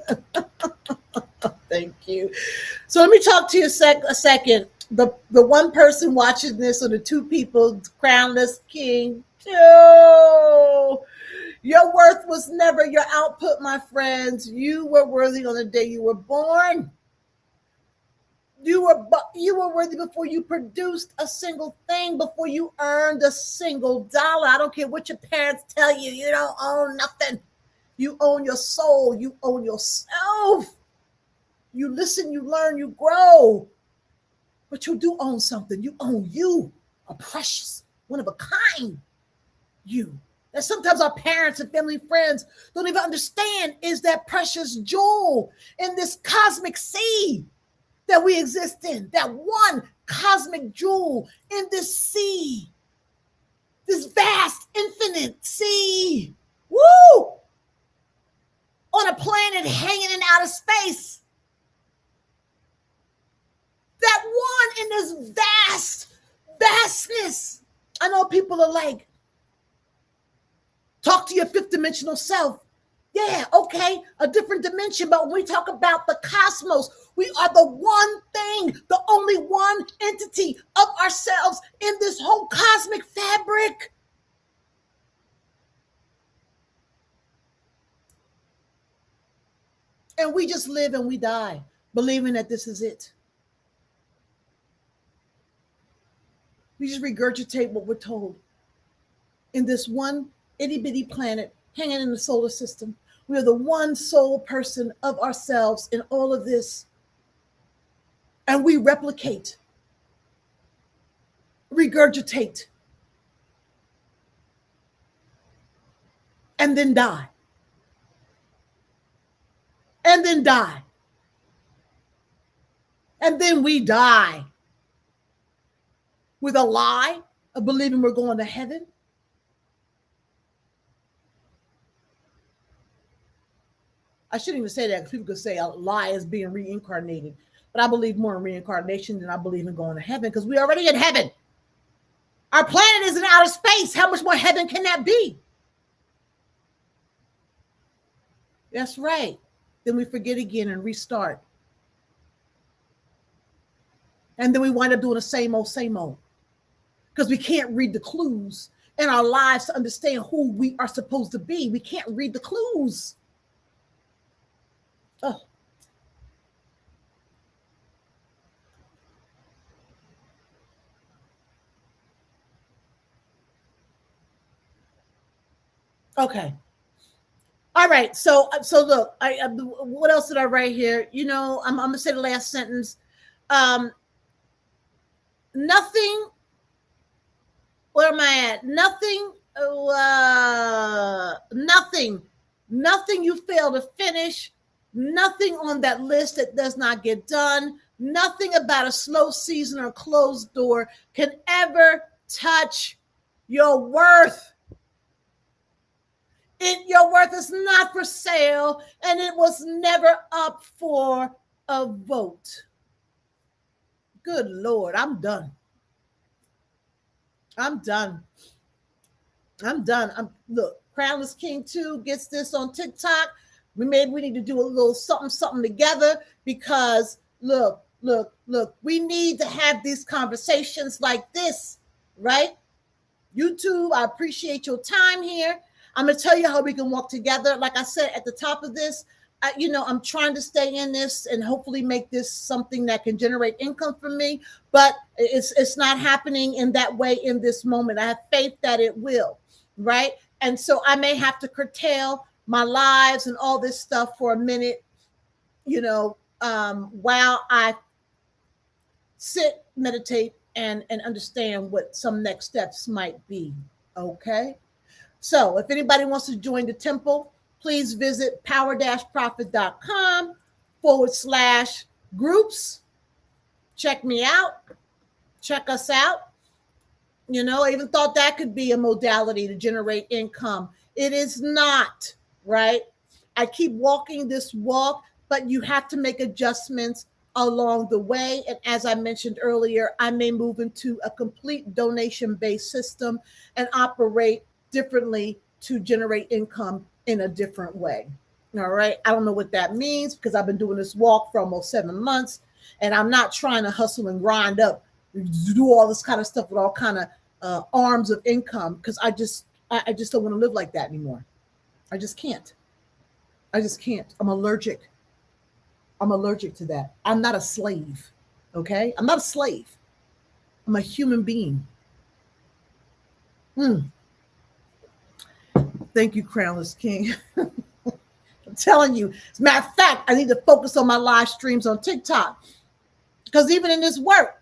Thank you. So let me talk to you a second. The one person watching this, or the two people, Crownless King. Oh, your worth was never your output, my friends. You were worthy on the day you were born. You were worthy before you produced a single thing, before you earned a single dollar. I don't care what your parents tell you. You don't own nothing. You own your soul. You own yourself. You listen, you learn, you grow. But you do own something. You own you, a precious, one of a kind you. That sometimes our parents and family friends don't even understand is that precious jewel in this cosmic sea that we exist in. That one cosmic jewel in this sea. This vast, infinite sea. Woo! On a planet hanging in outer space. That one in this vastness. I know people are like, talk to your fifth dimensional self. Yeah, okay, a different dimension. But when we talk about the cosmos, we are the one thing, the only one entity of ourselves in this whole cosmic fabric. And we just live and we die, believing that this is it. We just regurgitate what we're told. In this one itty bitty planet hanging in the solar system, we are the one sole person of ourselves in all of this. And we replicate, regurgitate, and then die. And then die. And then we die with a lie of believing we're going to heaven. I shouldn't even say that, because people could say a lie is being reincarnated. But I believe more in reincarnation than I believe in going to heaven, because we're already in heaven. Our planet is in outer space. How much more heaven can that be? That's right. Then we forget again and restart. And then we wind up doing the same old. Because we can't read the clues in our lives to understand who we are supposed to be. We can't read the clues. Oh. Okay. All right. So look, what else did I write here? You know, I'm gonna say the last sentence. Nothing. Where am I at? Nothing. Nothing you fail to finish. Nothing on that list that does not get done. Nothing about a slow season or closed door can ever touch your worth. Your worth is not for sale, and it was never up for a vote. Good Lord, I'm done. Look, Crownless King 2 gets this on TikTok. We need to do a little something together, because look, Look, we need to have these conversations like this, right? YouTube, I appreciate your time here. I'm going to tell you how we can work together. Like I said at the top of this, I'm trying to stay in this and hopefully make this something that can generate income for me, but it's not happening in that way in this moment. I have faith that it will, right? And so I may have to curtail my lives and all this stuff for a minute, while I sit, meditate, and understand what some next steps might be. Okay. So if anybody wants to join the temple, please visit power-profit.com/groups. Check me out. Check us out. I even thought that could be a modality to generate income. It is not, right? I keep walking this walk, but you have to make adjustments along the way. And as I mentioned earlier, I may move into a complete donation-based system and operate differently to generate income in a different way. All right. I don't know what that means because I've been doing this walk for almost 7 months, and I'm not trying to hustle and grind up, do all this kind of stuff with all kind of arms of income, because I just don't want to live like that anymore. I just can't. I'm allergic to that. I'm not a slave. Okay. I'm not a slave. I'm a human being. Thank you, Crownless King. I'm telling you, as a matter of fact, I need to focus on my live streams on TikTok, because even in this work,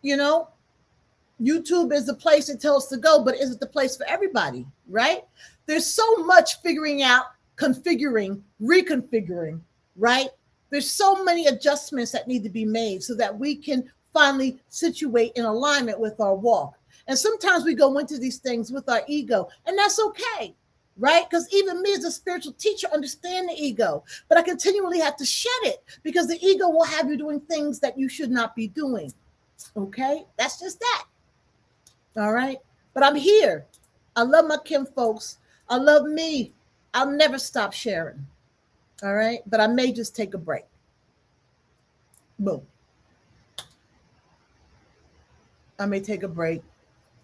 YouTube is the place it tells us to go, but is it the place for everybody, right? There's so much figuring out, configuring, reconfiguring, right? There's so many adjustments that need to be made so that we can finally situate in alignment with our walk. And sometimes we go into these things with our ego, and that's okay, right? Because even me as a spiritual teacher understand the ego, but I continually have to shed it, because the ego will have you doing things that you should not be doing. Okay, that's just that. All right, but I'm here. I love my kin folks. I love me. I'll never stop sharing. All right, but I may just take a break. Boom. I may take a break,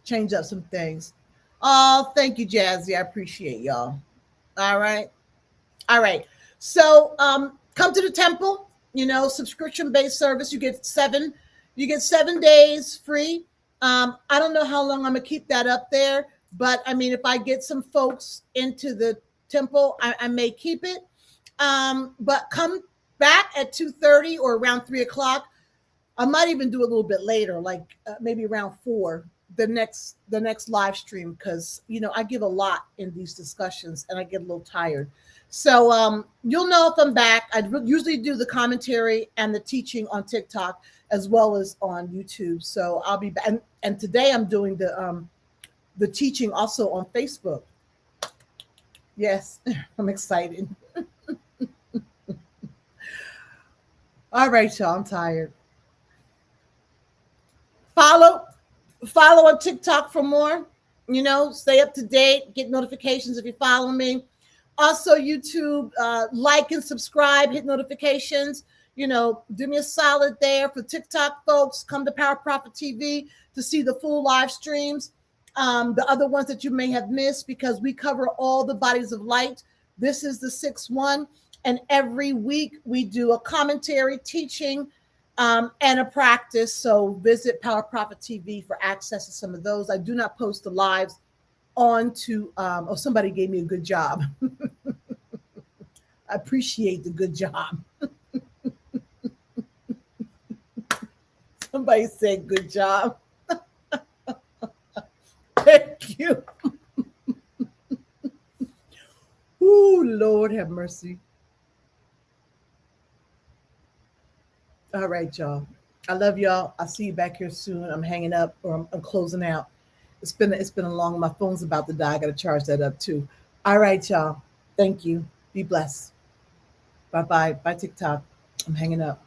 change up some things. Oh, thank you, Jazzy. I appreciate y'all. All right. So come to the temple, subscription-based service. You get 7 days free. I don't know how long I'm gonna keep that up there, but I mean, if I get some folks into the temple, I may keep it. But come back at 2:30 or around 3:00. I might even do a little bit later, like maybe around 4, the next live stream, because I give a lot in these discussions and I get a little tired. So you'll know if I'm back. I usually do the commentary and the teaching on TikTok as well as on YouTube. So I'll be back. And today I'm doing the teaching also on Facebook. Yes, I'm excited. All right, y'all. I'm tired. Follow on TikTok for more. Stay up to date. Get notifications if you follow me. Also, YouTube, like and subscribe. Hit notifications. Do me a solid there. For TikTok folks, come to Power Profit TV to see the full live streams. The other ones that you may have missed, because we cover all the bodies of light. This is the 6th one. And every week we do a commentary, teaching, and a practice. So visit Power Profit TV for access to some of those. I do not post the lives onto, somebody gave me a good job. I appreciate the good job. Somebody said good job. Thank you. Ooh, Lord have mercy. All right, y'all. I love y'all. I'll see you back here soon. I'm hanging up, or I'm closing out. It's been a long. My phone's about to die. I got to charge that up too. All right, y'all. Thank you. Be blessed. Bye-bye. Bye, TikTok. I'm hanging up.